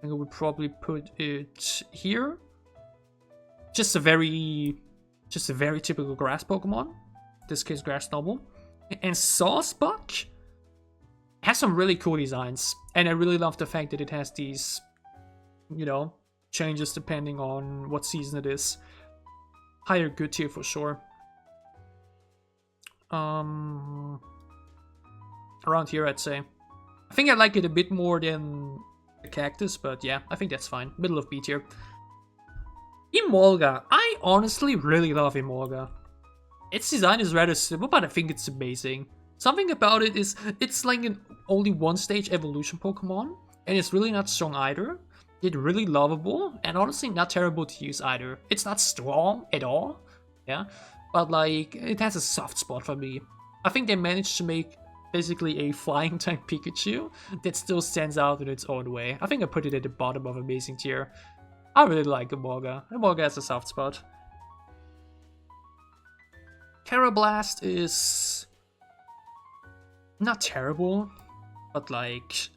think I would probably put it here. Just a very typical grass Pokemon. In this case, Grass Noble. And Sawsbuck has some really cool designs. And I really love the fact that it has these, you know, changes depending on what season it is. Higher good tier for sure. Around here, I'd say. I think I like it a bit more than the Cactus, but yeah, I think that's fine. Middle of B tier. Emolga. I honestly really love Emolga. Its design is rather simple, but I think it's amazing. Something about it is, it's like an only one-stage evolution Pokemon, and it's really not strong either. It's really lovable, and honestly not terrible to use either. It's not strong at all, yeah, but like, it has a soft spot for me. I think they managed to make basically a flying type Pikachu that still stands out in its own way. I think I put it at the bottom of amazing tier. I really like Emolga. Emolga has a soft spot. Carablast is not terrible, but like,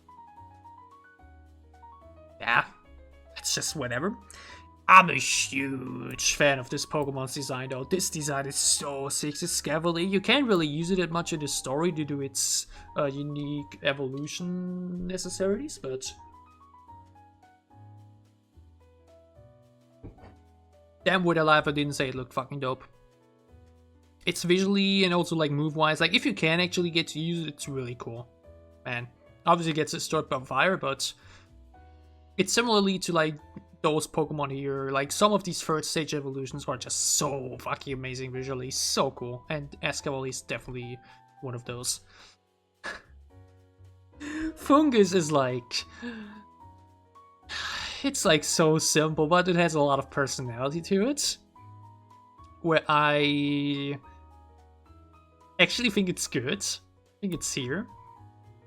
yeah, it's just whatever. I'm a huge fan of this Pokemon's design though. This design is so sick. It's Scavally. You can't really use it that much in the story due to its unique evolution necessities, but damn would I lie if I didn't say it looked fucking dope. It's visually and also like move-wise, like if you can actually get to use it, it's really cool. Man, obviously it gets destroyed by fire, but it's similarly to like those Pokemon here. Like some of these first stage evolutions are just so fucking amazing visually, so cool. And Escavalier is definitely one of those. Fungus is like, it's like so simple, but it has a lot of personality to it. Where I actually think it's good. I think it's here.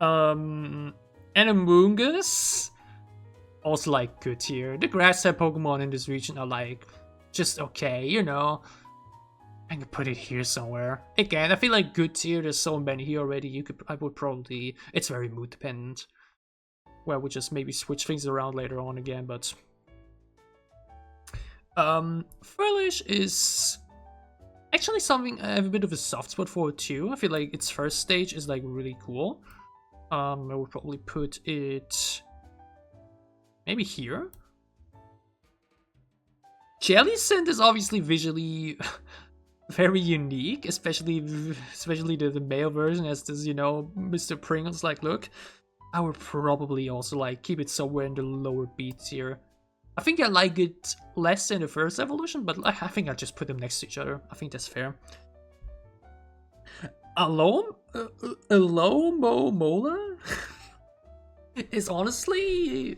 And Amoonguss, also like good tier. The grass type Pokemon in this region are like just okay, you know. I can put it here somewhere. Again, I feel like good tier, there's so many here already. I would probably, it's very mood dependent. Where we just maybe switch things around later on again, but Furlish is actually something I have a bit of a soft spot for it too. I feel like its first stage is like really cool. I would probably put it maybe here. Jellicent is obviously visually very unique, especially the male version has this, you know, Mr. Pringles like look. I would probably also like keep it somewhere in the lower B tier. I think I like it less than the first evolution, but I think I'll just put them next to each other. I think that's fair. Alomomola is honestly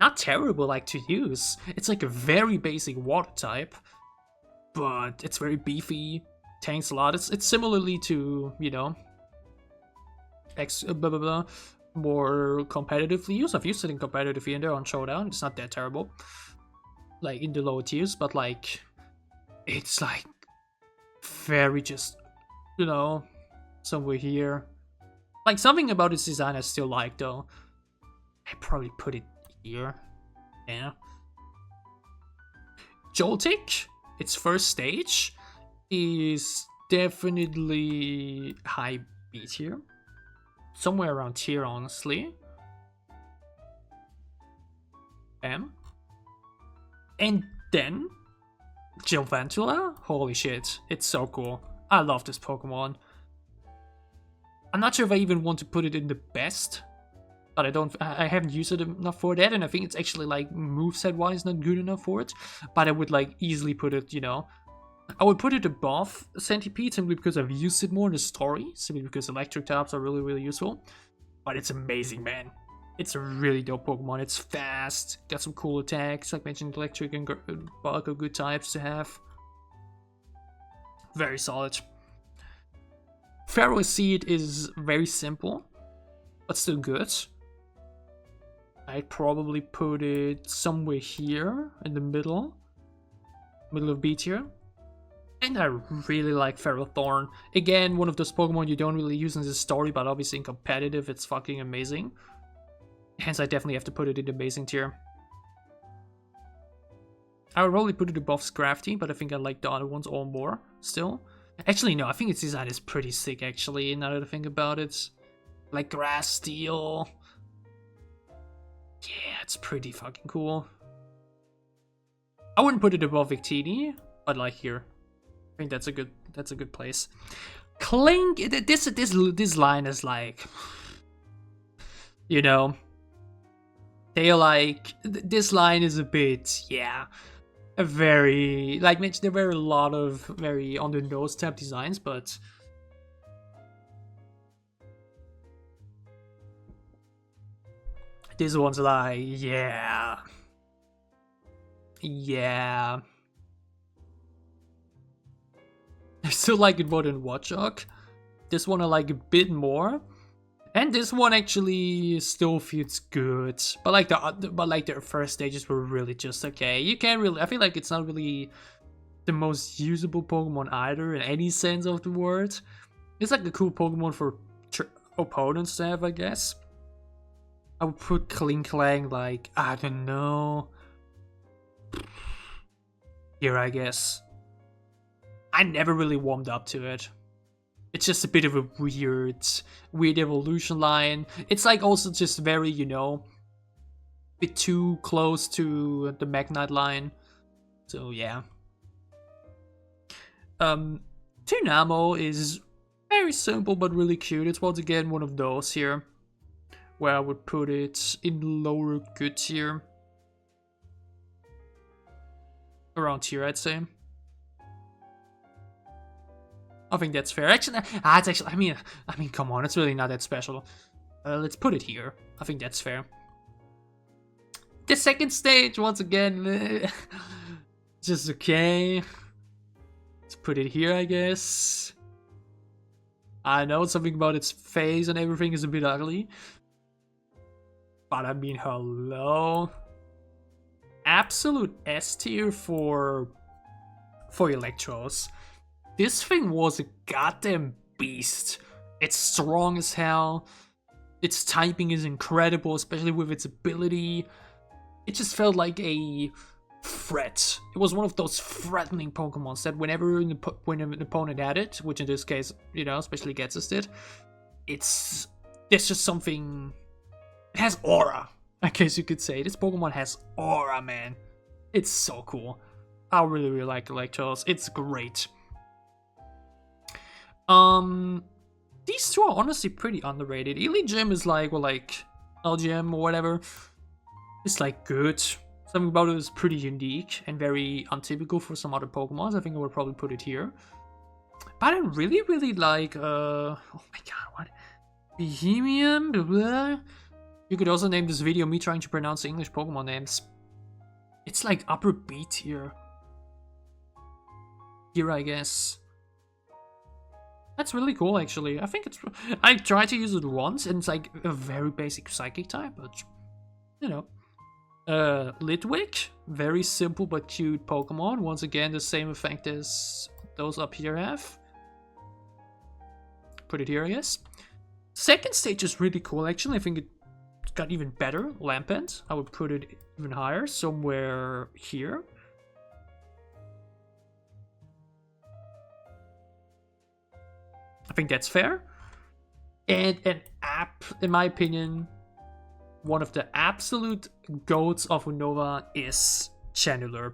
not terrible like to use. It's like a very basic water type, but it's very beefy, tanks a lot. It's similarly to, you know, more competitively used. I've used it in competitive here and there on Showdown. It's not that terrible, like in the lower tiers, but like it's like very just, you know, somewhere here. Like something about its design I still like though. I'd probably put it here. Yeah. Joltik, its first stage, is definitely high B tier. Somewhere around here, honestly. And then Gilvantula? Holy shit, it's so cool. I love this Pokemon. I'm not sure if I even want to put it in the best, but I haven't used it enough for that, and I think it's actually like moveset wise not good enough for it. But I would like easily put it, you know, I would put it above Centipede simply because I've used it more in the story, simply because electric types are really, really useful. But it's amazing, man. It's a really dope Pokemon. It's fast, got some cool attacks, like mentioned, electric and bulk of good types to have. Very solid. Ferroseed is very simple, but still good. I'd probably put it somewhere here in the middle of B tier. And I really like Ferrothorn. Again, one of those Pokemon you don't really use in the story, but obviously in competitive, it's fucking amazing. Hence, I definitely have to put it in the amazing tier. I would probably put it above Scrafty, but I think I like the other ones all more still. Actually, no, I think its design is pretty sick, actually, now that I think about it. Like grass steel. Yeah, it's pretty fucking cool. I wouldn't put it above Victini, but like here. I think that's a good place. Clink, this line is like, you know, they're like, this line is a bit, yeah, a very, like mentioned, there were a lot of very on the nose type designs, but this one's like, yeah. Yeah. I still like it more than Watchdog. This one I like a bit more. And this one actually still feels good. But like the first stages were really just okay. You can't really, I feel like it's not really the most usable Pokemon either in any sense of the word. It's like a cool Pokemon for opponents to have, I guess. I would put Klinklang like, I don't know. Here, I guess. I never really warmed up to it. It's just a bit of a weird evolution line. It's like also just very, you know, a bit too close to the Magnite line. So yeah. Tynamo is very simple but really cute. It's once again one of those here, where I would put it in lower good tier. Around here, I'd say. I think that's fair. Actually, it's actually. I mean, come on, it's really not that special. Let's put it here. I think that's fair. The second stage, once again, just okay. Let's put it here, I guess. I know something about its face and everything is a bit ugly, but I mean, hello. Absolute S tier for Electros. This thing was a goddamn beast. It's strong as hell. Its typing is incredible, especially with its ability. It just felt like a threat. It was one of those threatening Pokemons that whenever when an opponent had it, which in this case, you know, especially Getsus did, there's just something. It has aura, I guess you could say. This Pokemon has aura, man. It's so cool. I really, really like Electros. It's great. These two are honestly pretty underrated. Gym is like, well, like LGM or whatever. It's like good. Something about it is pretty unique and very untypical for some other Pokemon. I think I would probably put it here. But I really, really like, oh my god, what? Bohemian, blah, blah. You could also name this video me trying to pronounce the English Pokemon names. It's like upper B tier. Here, I guess. That's really cool, actually. I think it's... I tried to use it once, and it's like a very basic Psychic type, but... You know. Litwick. Very simple but cute Pokemon. Once again, the same effect as those up here have. Put it here, I guess. Second stage is really cool, actually. I think it got even better. Lampent. I would put it even higher. Somewhere here. I think that's fair. And an app, in my opinion, one of the absolute goats of Unova is Channeler.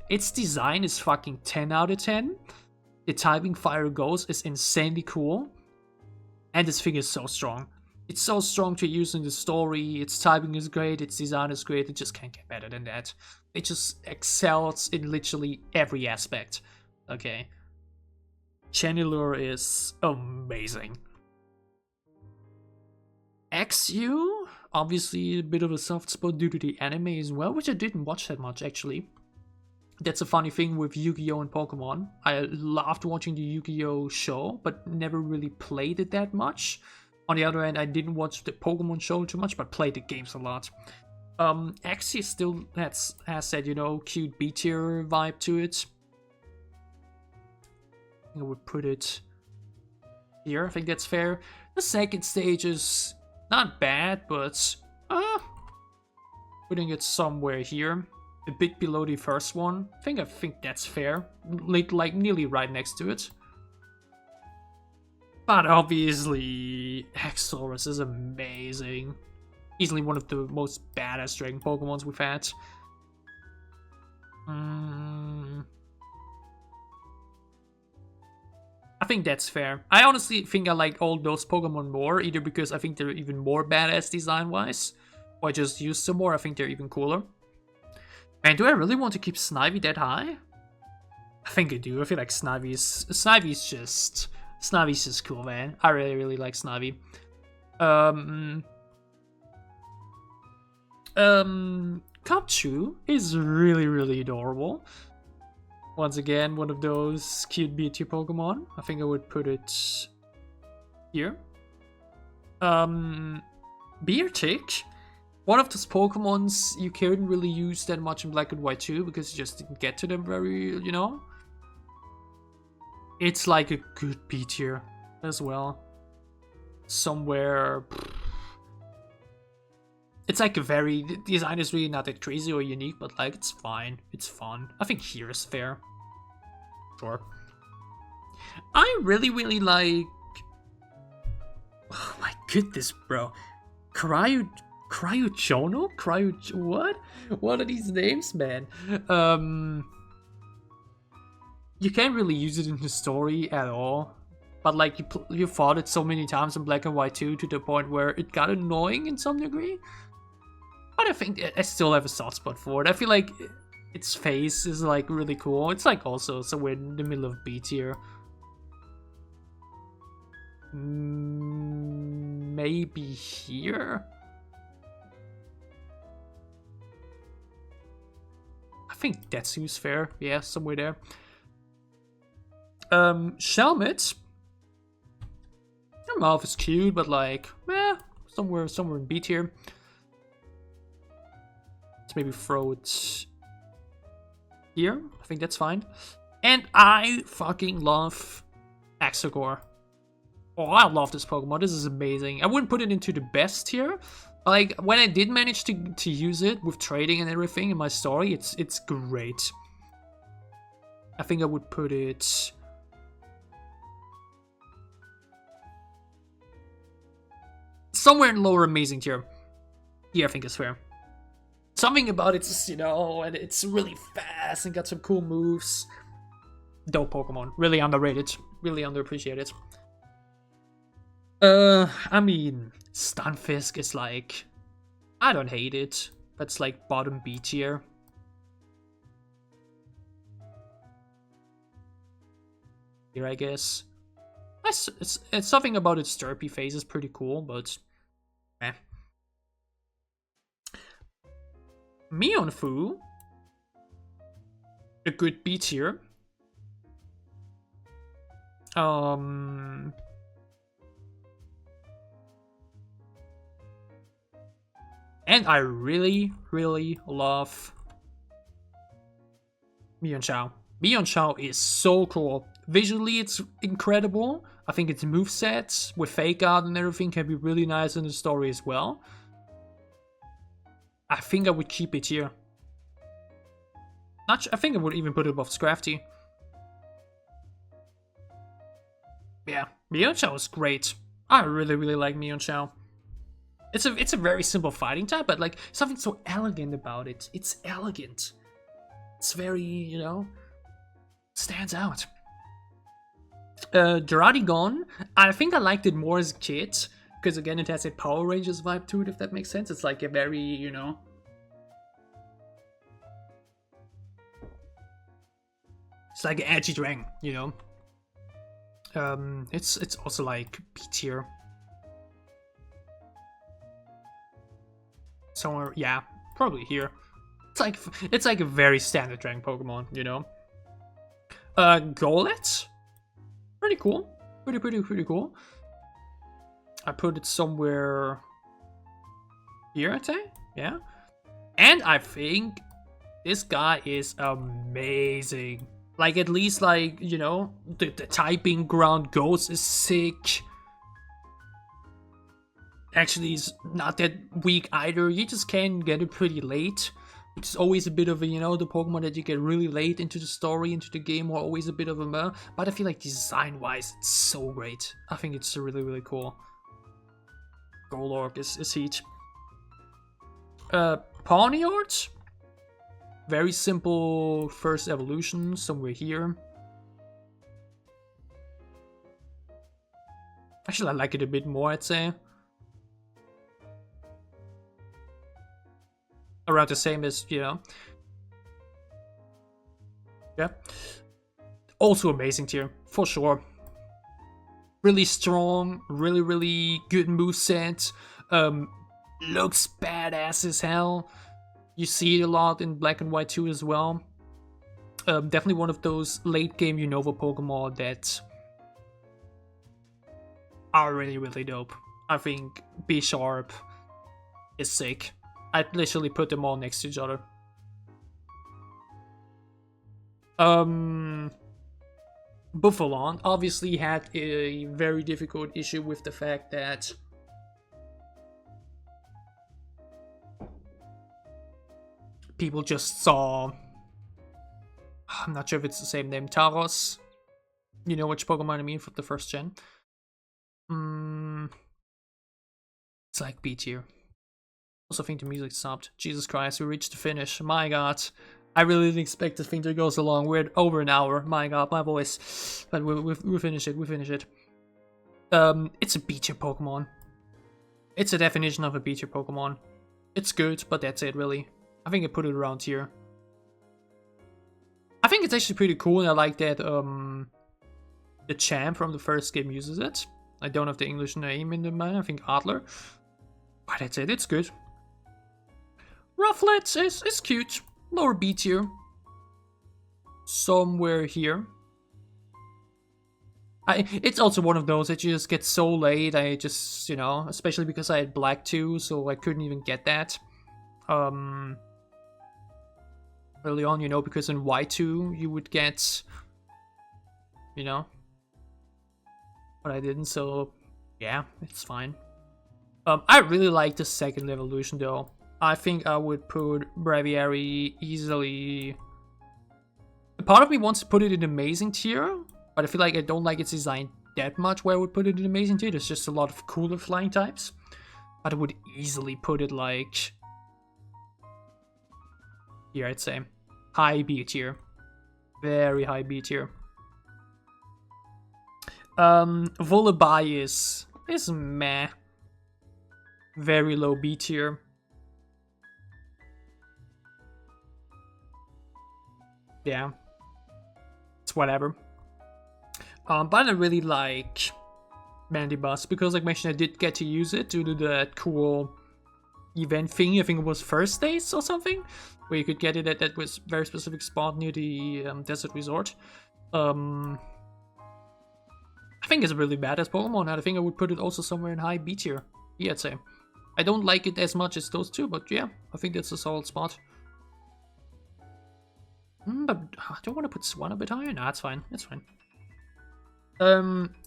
Its design is fucking 10 out of 10. The typing Fire Ghost is insanely cool. And this thing is so strong. It's so strong to use in the story. Its typing is great. Its design is great. It just can't get better than that. It just excels in literally every aspect. Okay. Channeler is amazing. XU, obviously a bit of a soft spot due to the anime as well, which I didn't watch that much actually. That's a funny thing with Yu-Gi-Oh! And Pokemon. I loved watching the Yu-Gi-Oh! Show, but never really played it that much. On the other hand, I didn't watch the Pokemon show too much, but played the games a lot. XU still has that, you know, cute B-tier vibe to it. I would put it here. I think that's fair. The second stage is not bad, but putting it somewhere here. a bit below the first one. I think that's fair. Like nearly right next to it. But obviously, Exorus is amazing. Easily one of the most badass dragon Pokemons we've had. I think that's fair. I honestly think I like all those Pokemon more, either because I think they're even more badass design-wise, or I just use them more. I think they're even cooler. And do I really want to keep Snivy that high? I think I do. I feel like Snivy's just cool, man. I really like Snivy. Kapchu is really adorable. Once again, one of those cute B-tier Pokemon. I think I would put it here. Beartick. One of those Pokemons you couldn't really use that much in Black and White 2 because you just didn't get to them very, you know? It's like a good B tier as well. Somewhere... It's like a very... The design is really not that crazy or unique, but like, it's fine. It's fun. I think here is fair. Sure. I really like... Oh my goodness, bro. Cryochono? What? What are these names, man? You can't really use it in the story at all. But like, you fought it so many times in Black and White 2 to the point where it got annoying in some degree. But I think I still have a soft spot for it. I feel like its face is like really cool. It's like also somewhere in the middle of B tier. Maybe here? I think that seems fair. Yeah, somewhere there. Shelmet. Her mouth is cute, but like, somewhere in B tier. Let's maybe throw it here. I think that's fine. And I fucking love Exegor. Oh, I love this Pokemon. This is amazing. I wouldn't put it into the best tier. Like, when I did manage to use it with trading and everything in my story, it's great. I think I would put it... somewhere in lower amazing tier. Yeah, I think it's fair. Something about it is, you know, and it's really fast and got some cool moves. Dope Pokemon. Really underrated. Really underappreciated. I mean, Stunfisk is like... I don't hate it. That's like bottom B tier. Here, I guess. It's something about its derpy face is pretty cool, but... eh. Mionfu. A good B tier. And I really love Mienshao. Mienshao is so cool. Visually, it's incredible. I think its moveset with Fake Out and everything can be really nice in the story as well. I think I would keep it here. I think I would even put it above Scrafty. Yeah, Mienshao is great. I really like Mienshao. It's a very simple fighting type, but like something so elegant about it. It's elegant. It's very, you know, stands out. Duradigon, I think I liked it more as a kid, because again it has a Power Rangers vibe to it, if that makes sense. It's like a very, you know... it's like an edgy dragon, you know? It's also like B tier. Somewhere, yeah, probably here. It's like a very standard dragon Pokemon, you know? Golett? Pretty cool. Pretty cool. I put it somewhere here, I'd say. Yeah. And I think this guy is amazing. Like, at least, like, you know, the typing ground Ghost is sick. Actually, he's not that weak either. You just can get it pretty late. It's always a bit of a, you know, the Pokemon that you get really late into the story, into the game, are always a bit of a meh. But I feel like design-wise, it's so great. I think it's really, really cool. Golork is heat. Pawniard? Very simple first evolution, somewhere here. Actually, I like it a bit more, I'd say. Around the same as, you know. Yeah. Also amazing tier, for sure. Really strong, really, really good moveset. Looks badass as hell. You see it a lot in Black and White 2 as well. Definitely one of those late game Unova Pokemon that are really, really dope. I think B-Sharp is sick. I'd literally put them all next to each other. Buffalon obviously had a very difficult issue with the fact that people just saw, I'm not sure if it's the same name, Taros. You know which Pokemon I mean for the first gen. It's like B tier. Also think the music stopped. Jesus Christ, we reached the finish. My god. I really didn't expect this thing to go so long. We're at over an hour. My god, my voice. But we finish it. We finish it. It's a B tier Pokemon. It's a definition of a B tier Pokemon. It's good, but that's it really. I think I put it around here. I think it's actually pretty cool, and I like that the champ from the first game uses it. I don't have the English name in the mind. I think Adler. But that's it. It's good. Rufflet is cute. Lower B tier. Somewhere here. It's also one of those that you just get so late. I just, you know, especially because I had Black 2, so I couldn't even get that. Early on, you know, because in Y2 you would get, you know, but I didn't, so yeah, it's fine. I really like the second evolution though. I think I would put Braviary easily. A part of me wants to put it in amazing tier, but I feel like I don't like its design that much where I would put it in amazing tier. There's just a lot of cooler flying types. But I would easily put it like here, I'd say. High B tier. Very high B tier. Volibear is meh. Very low B tier. Yeah. It's whatever. But I really like Mandibuzz because, like mentioned, I did get to use it to do that cool event thing. I think it was first days or something, where you could get it at that was very specific spot near the desert resort. I think it's a really badass Pokemon, and I think I would put it also somewhere in high B tier. Yeah, I'd say. I don't like it as much as those two, but yeah, I think that's a solid spot. But I don't want to put Swan a bit higher. No, it's fine. It's fine.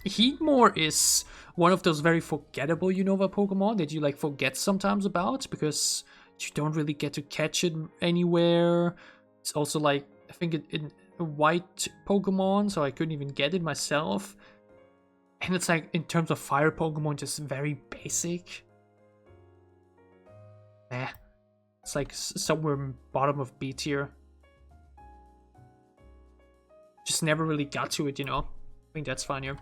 Heatmore is one of those very forgettable Unova Pokemon that you like forget sometimes about because you don't really get to catch it anywhere. It's also like, I think in a white Pokemon, so I couldn't even get it myself. And it's like, in terms of fire Pokemon, just very basic. It's like somewhere bottom of B tier. Just never really got to it, you know. I think that's fine here.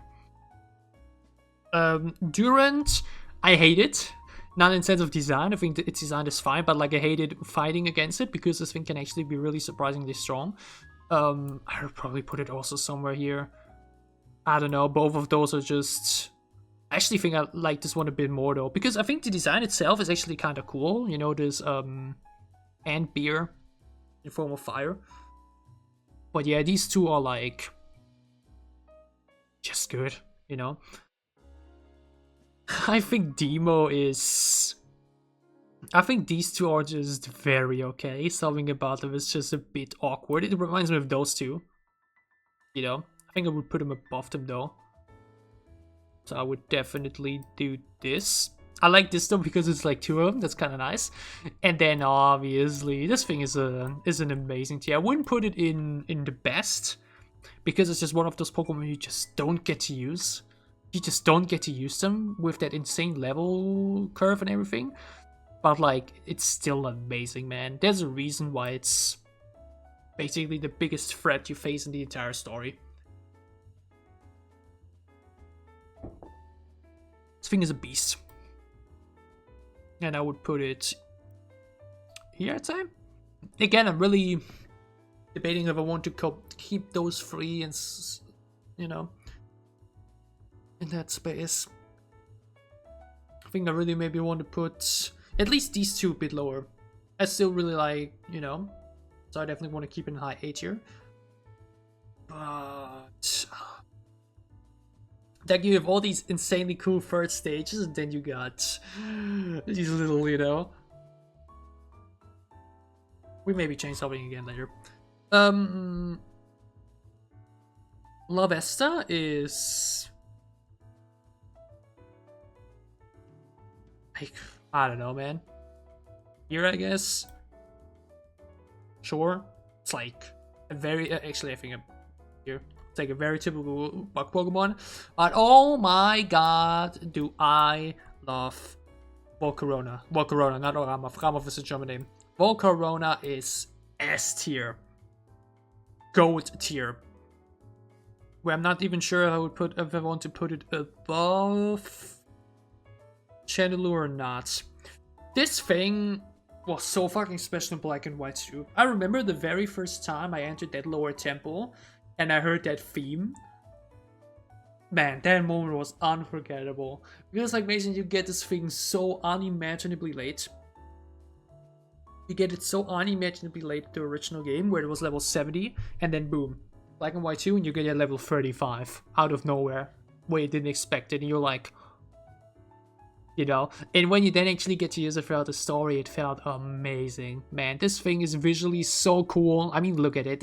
Durant, I hate it. Not in sense of design, I think its design is fine, but like I hated fighting against it because this thing can actually be really surprisingly strong. I would probably put it also somewhere here. I don't know, both of those are just... I actually think I like this one a bit more though, because I think the design itself is actually kind of cool. You know, this ant beer in form of fire. But yeah, these two are like just good, you know. I think Demo is... I think these two are just very okay. Something about them is just a bit awkward. It reminds me of those two, you know. I think I would put them above them though. So I would definitely do this. I like this though because it's like 2 of them. That's kind of nice. And then obviously this thing is an amazing tier. I wouldn't put it in the best because it's just one of those Pokemon you just don't get to use. You just don't get to use them with that insane level curve and everything. But like, it's still amazing, man. There's a reason why it's basically the biggest threat you face in the entire story. This thing is a beast. And I would put it here, I'd say. Again, I'm really debating if I want to keep those 3 and, you know, in that space. I think I really maybe want to put at least these 2 a bit lower. I still really like, you know, so I definitely want to keep it in high A tier. But that you have all these insanely cool first stages, and then you got these little, you know. We maybe change something again later. La Vesta is like, I don't know, man. Here, I guess. Sure. It's like a very actually, I think here. It's like a very typical bug Pokemon. But oh my god, do I love Volcarona. Volcarona, not Ramov. Ramov is a German name. Volcarona is S tier. Goat tier. Where I'm not even sure if I want to put it above Chandelure or not. This thing was so fucking special in Black and White too. I remember the very first time I entered that lower temple and I heard that theme. Man, that moment was unforgettable. Because like, imagine you get this thing so unimaginably late. You get it so unimaginably late to the original game where it was level 70 and then boom. Black and White 2 and you get it at level 35 out of nowhere. Where you didn't expect it and you're like, you know. And when you then actually get to use it throughout the story, it felt amazing. Man, this thing is visually so cool. I mean, look at it.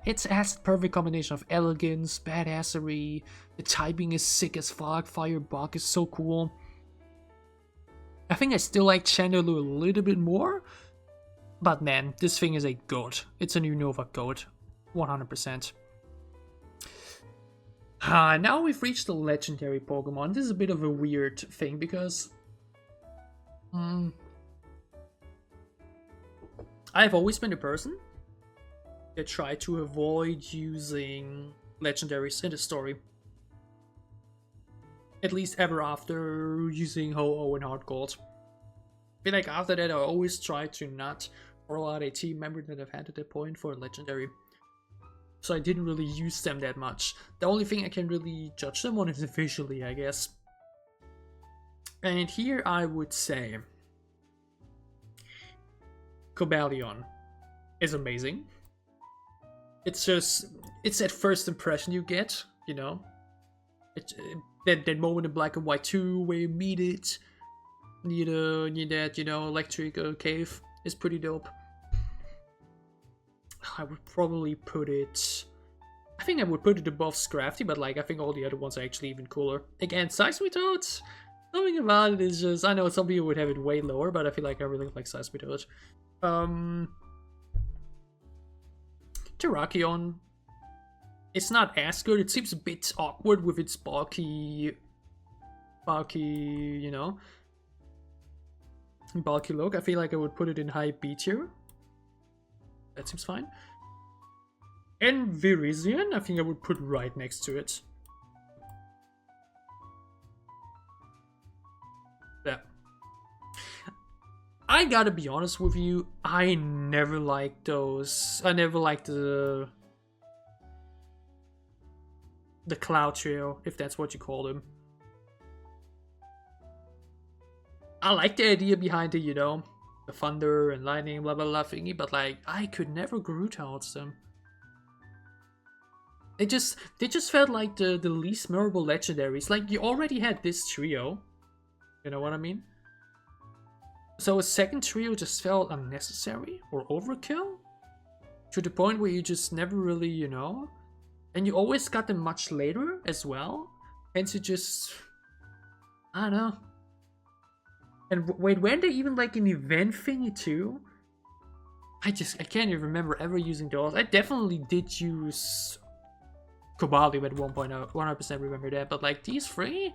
It has a perfect combination of elegance, badassery. The typing is sick as fuck. Firebug is so cool. I think I still like Chandelure a little bit more. But man, this thing is a goat. It's a Unova goat. 100%. Now we've reached the legendary Pokemon. This is a bit of a weird thing because I've always been a person that tried to avoid using legendaries in the story. At least ever after using Ho-Oh and Heart Gold. I feel like after that I always tried to not throw out a team member that I've had at that point for a legendary. So I didn't really use them that much. The only thing I can really judge them on is visually, I guess. And here I would say Cobalion is amazing. It's that first impression you get, you know. That moment in Black and White 2 where you meet it near that, you know, electric cave is pretty dope. I would probably put it... I think I would put it above Scrafty, but like, I think all the other ones are actually even cooler. Again, Seismitoad, something about it is just... I know some people would have it way lower, but I feel like I really like Seismitoad. Terrakion. It's not as good. It seems a bit awkward with its bulky, you know, bulky look. I feel like I would put it in high B tier. That seems fine. And Virizion, I think I would put right next to it. Yeah. I gotta be honest with you, I never liked those. I never liked the Cloud Trio, if that's what you call them. I like the idea behind it, you know. The thunder and lightning, blah blah blah thingy, but like, I could never grow towards them. They just felt like the least memorable legendaries. Like, you already had this trio, you know what I mean? So a second trio just felt unnecessary or overkill to the point where you just never really, you know, and you always got them much later as well. Hence, you just, I don't know. And wait, weren't they even like an event thingy too? I can't even remember ever using those. I definitely did use Cobalium at one point. I 100% remember that. But like these three,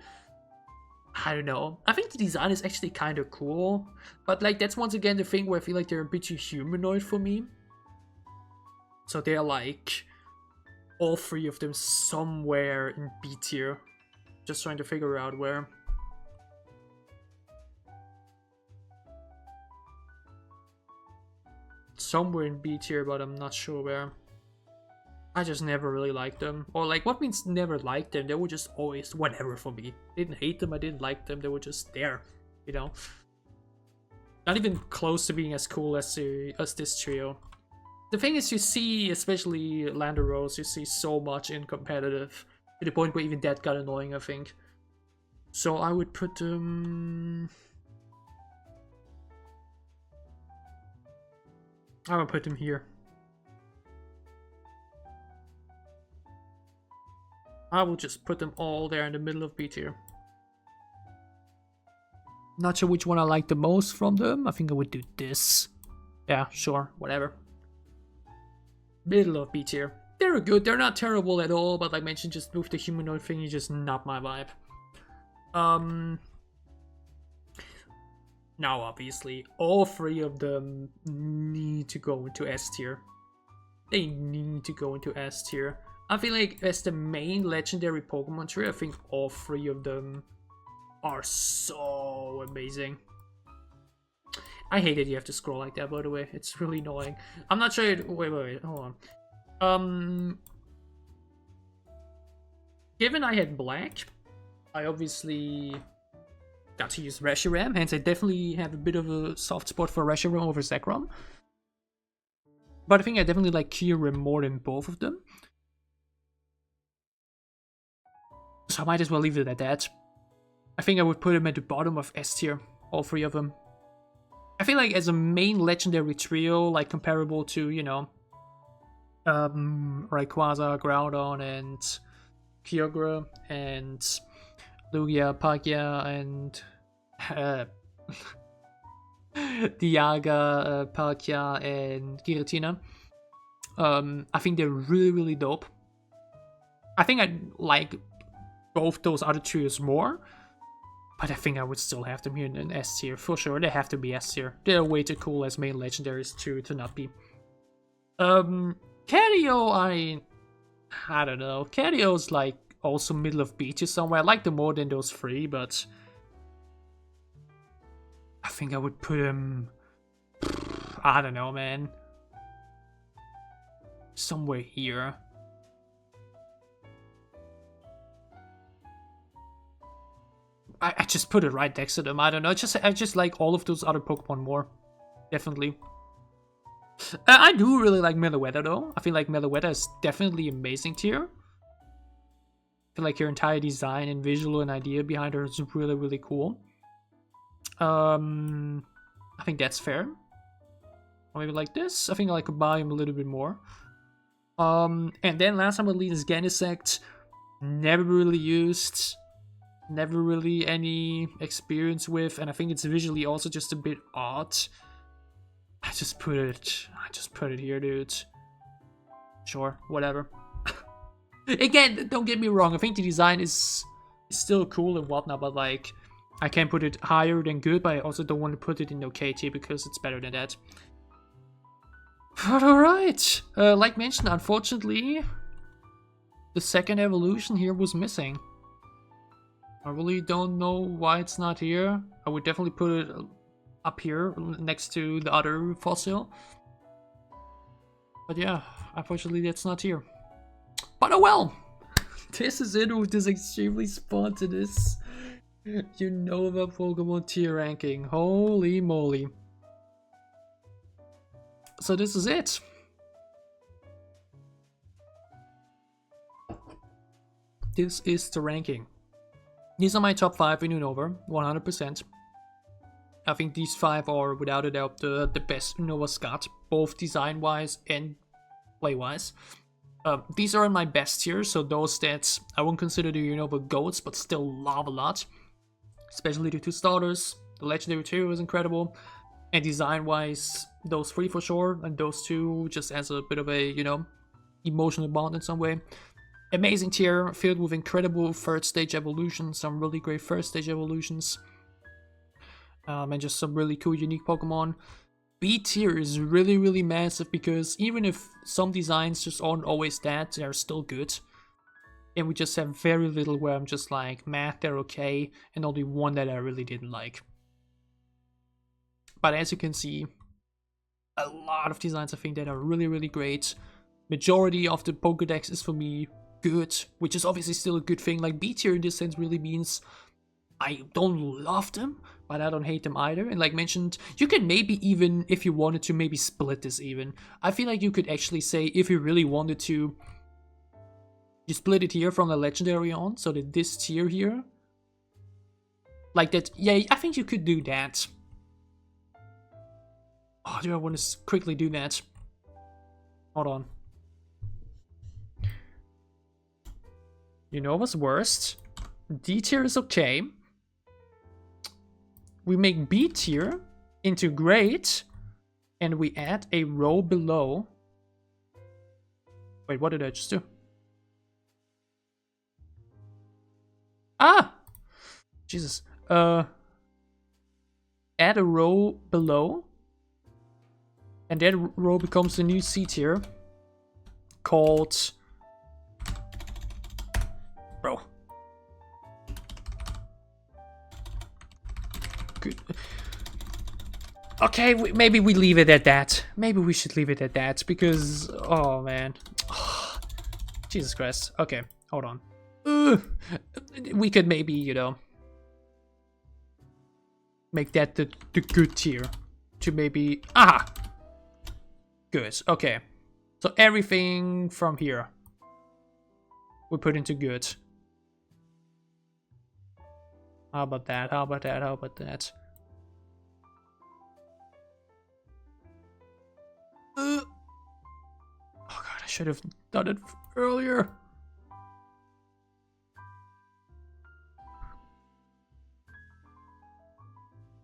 I don't know. I think the design is actually kind of cool. But like that's once again the thing where I feel like they're a bit too humanoid for me. So they're like all three of them somewhere in B tier. Just trying to figure out where. Somewhere in B tier, but I'm not sure where. I just never really liked them. Or like, what means never liked them? They were just always whatever for me. Didn't hate them, I didn't like them, they were just there, you know? Not even close to being as cool as this trio. The thing is, you see, especially Landeros, you see so much in competitive. To the point where even that got annoying, I think. So I would put them... I'm gonna put them here. I will just put them all there in the middle of B tier. Not sure which one I like the most from them. I think I would do this. Yeah, sure, whatever. Middle of B tier. They're good, they're not terrible at all, but like I mentioned, just with the humanoid thing, is just not my vibe. Now obviously, all three of them need to go into S tier. They need to go into S tier. I feel like as the main legendary Pokemon tree, I think all three of them are so amazing. I hate that you have to scroll like that, by the way. It's really annoying. I'm not sure. Wait, hold on. Given I had black, I obviously got to use Reshiram, hence I definitely have a bit of a soft spot for Reshiram over Zekrom. But I think I definitely like Kyurem more than both of them. So I might as well leave it at that. I think I would put them at the bottom of S tier, all three of them. I feel like as a main legendary trio, like comparable to, you know, Rayquaza, Groudon, and Kyogre, and Lugia, Palkia, and Dialga, Palkia, and Giratina. I think they're really, really dope. I think I like both those other trios more, but I think I would still have them here in S tier for sure. They have to be S tier. They're way too cool as main legendaries to not be. Cario, I don't know. Cario's like also middle of B tier somewhere. I like them more than those three, but I think I would put him, I don't know, man, somewhere here. I just put it right next to them. I don't know. I just like all of those other Pokemon more. Definitely. I do really like Meloetta though. I feel like Meloetta is definitely amazing tier. I feel like her entire design and visual and idea behind her is really, really cool. I think that's fair. Or maybe like this. I think I like Cobalium a little bit more. And then last but not least is Genesect. Never really used. Never really any experience with, and I think it's visually also just a bit odd. I just put it here, dude. Sure, whatever. Again, don't get me wrong, I think the design is still cool and whatnot, but like, I can put it higher than good, but I also don't want to put it in okay tier because it's better than that. But alright, like mentioned, unfortunately, the second evolution here was missing. I really don't know why it's not here. I would definitely put it up here next to the other fossil. But yeah, unfortunately that's not here. But oh well! This is it with this extremely spontaneous Unova Pokemon tier ranking. Holy moly. So this is it. This is the ranking. These are my top 5 in Unova, 100%. I think these 5 are without a doubt the best Unova's got, both design-wise and play-wise. These are in my best tier, so those that I won't consider the Unova GOATs, but still love a lot. Especially the 2 starters, The legendary tier was incredible. And design-wise, those 3 for sure, and those 2 just as a bit of a, you know, emotional bond in some way. Amazing tier, filled with incredible 3rd stage evolutions, some really great 1st stage evolutions. And just some really cool, unique Pokemon. B tier is really massive because even if some designs just aren't always that, they're still good. And we just have very little where I'm just like, meh, they're okay, and only one that I really didn't like. But as you can see, a lot of designs I think that are really great. Majority of the Pokédex is for me good, which is obviously still a good thing. Like B tier in this sense really means I don't love them, but I don't hate them either. And like mentioned, you can maybe even, if you wanted to, maybe split this even. I feel like you could actually say, if you really wanted to, you split it here from the legendary on, so that this tier here, like that, yeah, I think you could do that. Oh, do I want to quickly do that? Hold on. You know what's worst? D tier is okay. We make B tier into great, and we add a row below. Wait, what did I just do? Ah! Jesus. Add a row below. And that row becomes the new C tier. Called... Bro. Good. Okay, maybe we leave it at that. Maybe we should leave it at that, because... Oh, man. Jesus Christ. Okay, hold on. We could maybe, you know... make that the good tier. To maybe... Aha! Good, okay. So everything from here we put into good. How about that? How about that? How about that? Oh god, I should have done it earlier.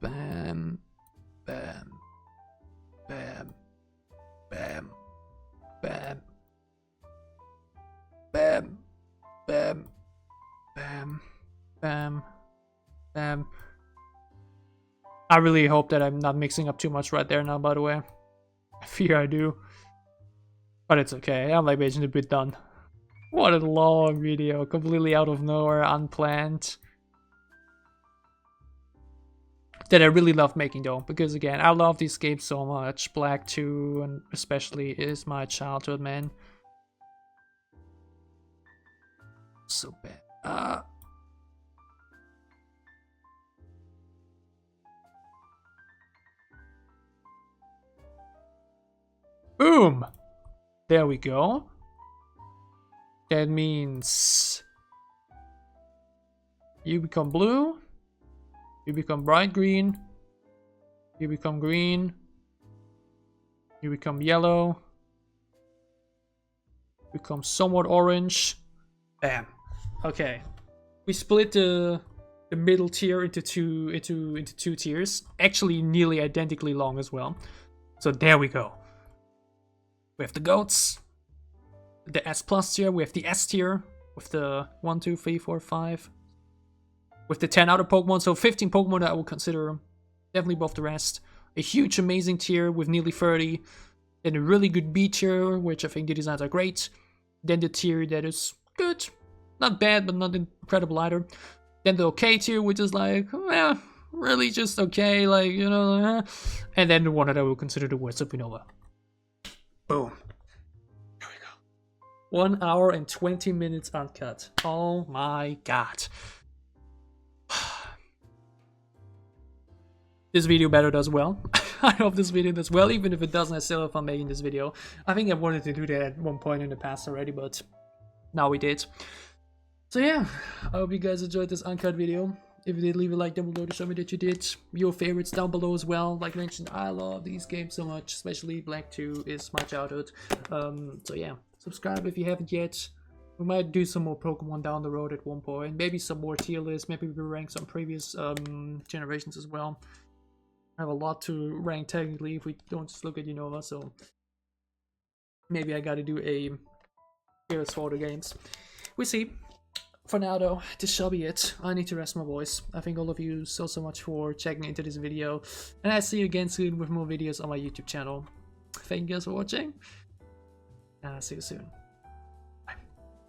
Bam, bam, bam, bam, bam, bam, bam, bam, bam, bam. I really hope that I'm not mixing up too much right there now, by the way. I fear I do. But it's okay, I'm like basically a bit done. What a long video, completely out of nowhere, unplanned. That I really love making though, because again, I love these games so much. Black 2 and especially is my childhood, man. So bad. Boom! There we go. That means you become blue. You become bright green. You become green. You become yellow. Become somewhat orange. Bam. Okay. We split the middle tier into two tiers. Actually nearly identically long as well. So there we go. We have the goats. The S plus tier. We have the S tier. With the 1, 2, 3, 4, 5. With the 10 other Pokemon, so 15 Pokemon that I will consider definitely above the rest. A huge, amazing tier with nearly 30. Then a really good B tier, which I think the designs are great. Then the tier that is good. Not bad, but not incredible either. Then the okay tier, which is like, really just okay, like, you know. And then the one that I will consider the worst of Unova. Boom. Here we go. 1 hour and 20 minutes uncut. Oh my god. This video better does well. I hope this video does well, even if it doesn't. I still have fun making this video. I think I wanted to do that at one point in the past already, but now we did. So yeah, I hope you guys enjoyed this uncut video. If you did, leave a like down below to show me that you did. Your favorites down below as well. Like mentioned, I love these games so much, especially Black 2 is my childhood. So yeah, subscribe if you haven't yet. We might do some more Pokemon down the road at one point. Maybe some more tier lists. Maybe we rank some previous generations as well. I have a lot to rank technically if we don't just look at Unova, so maybe I gotta do a tier list for the games. We see. For now though, this shall be it. I need to rest my voice. I thank all of you so much for checking into this video, and I'll see you again soon with more videos on my YouTube channel. Thank you guys for watching, and I'll see you soon.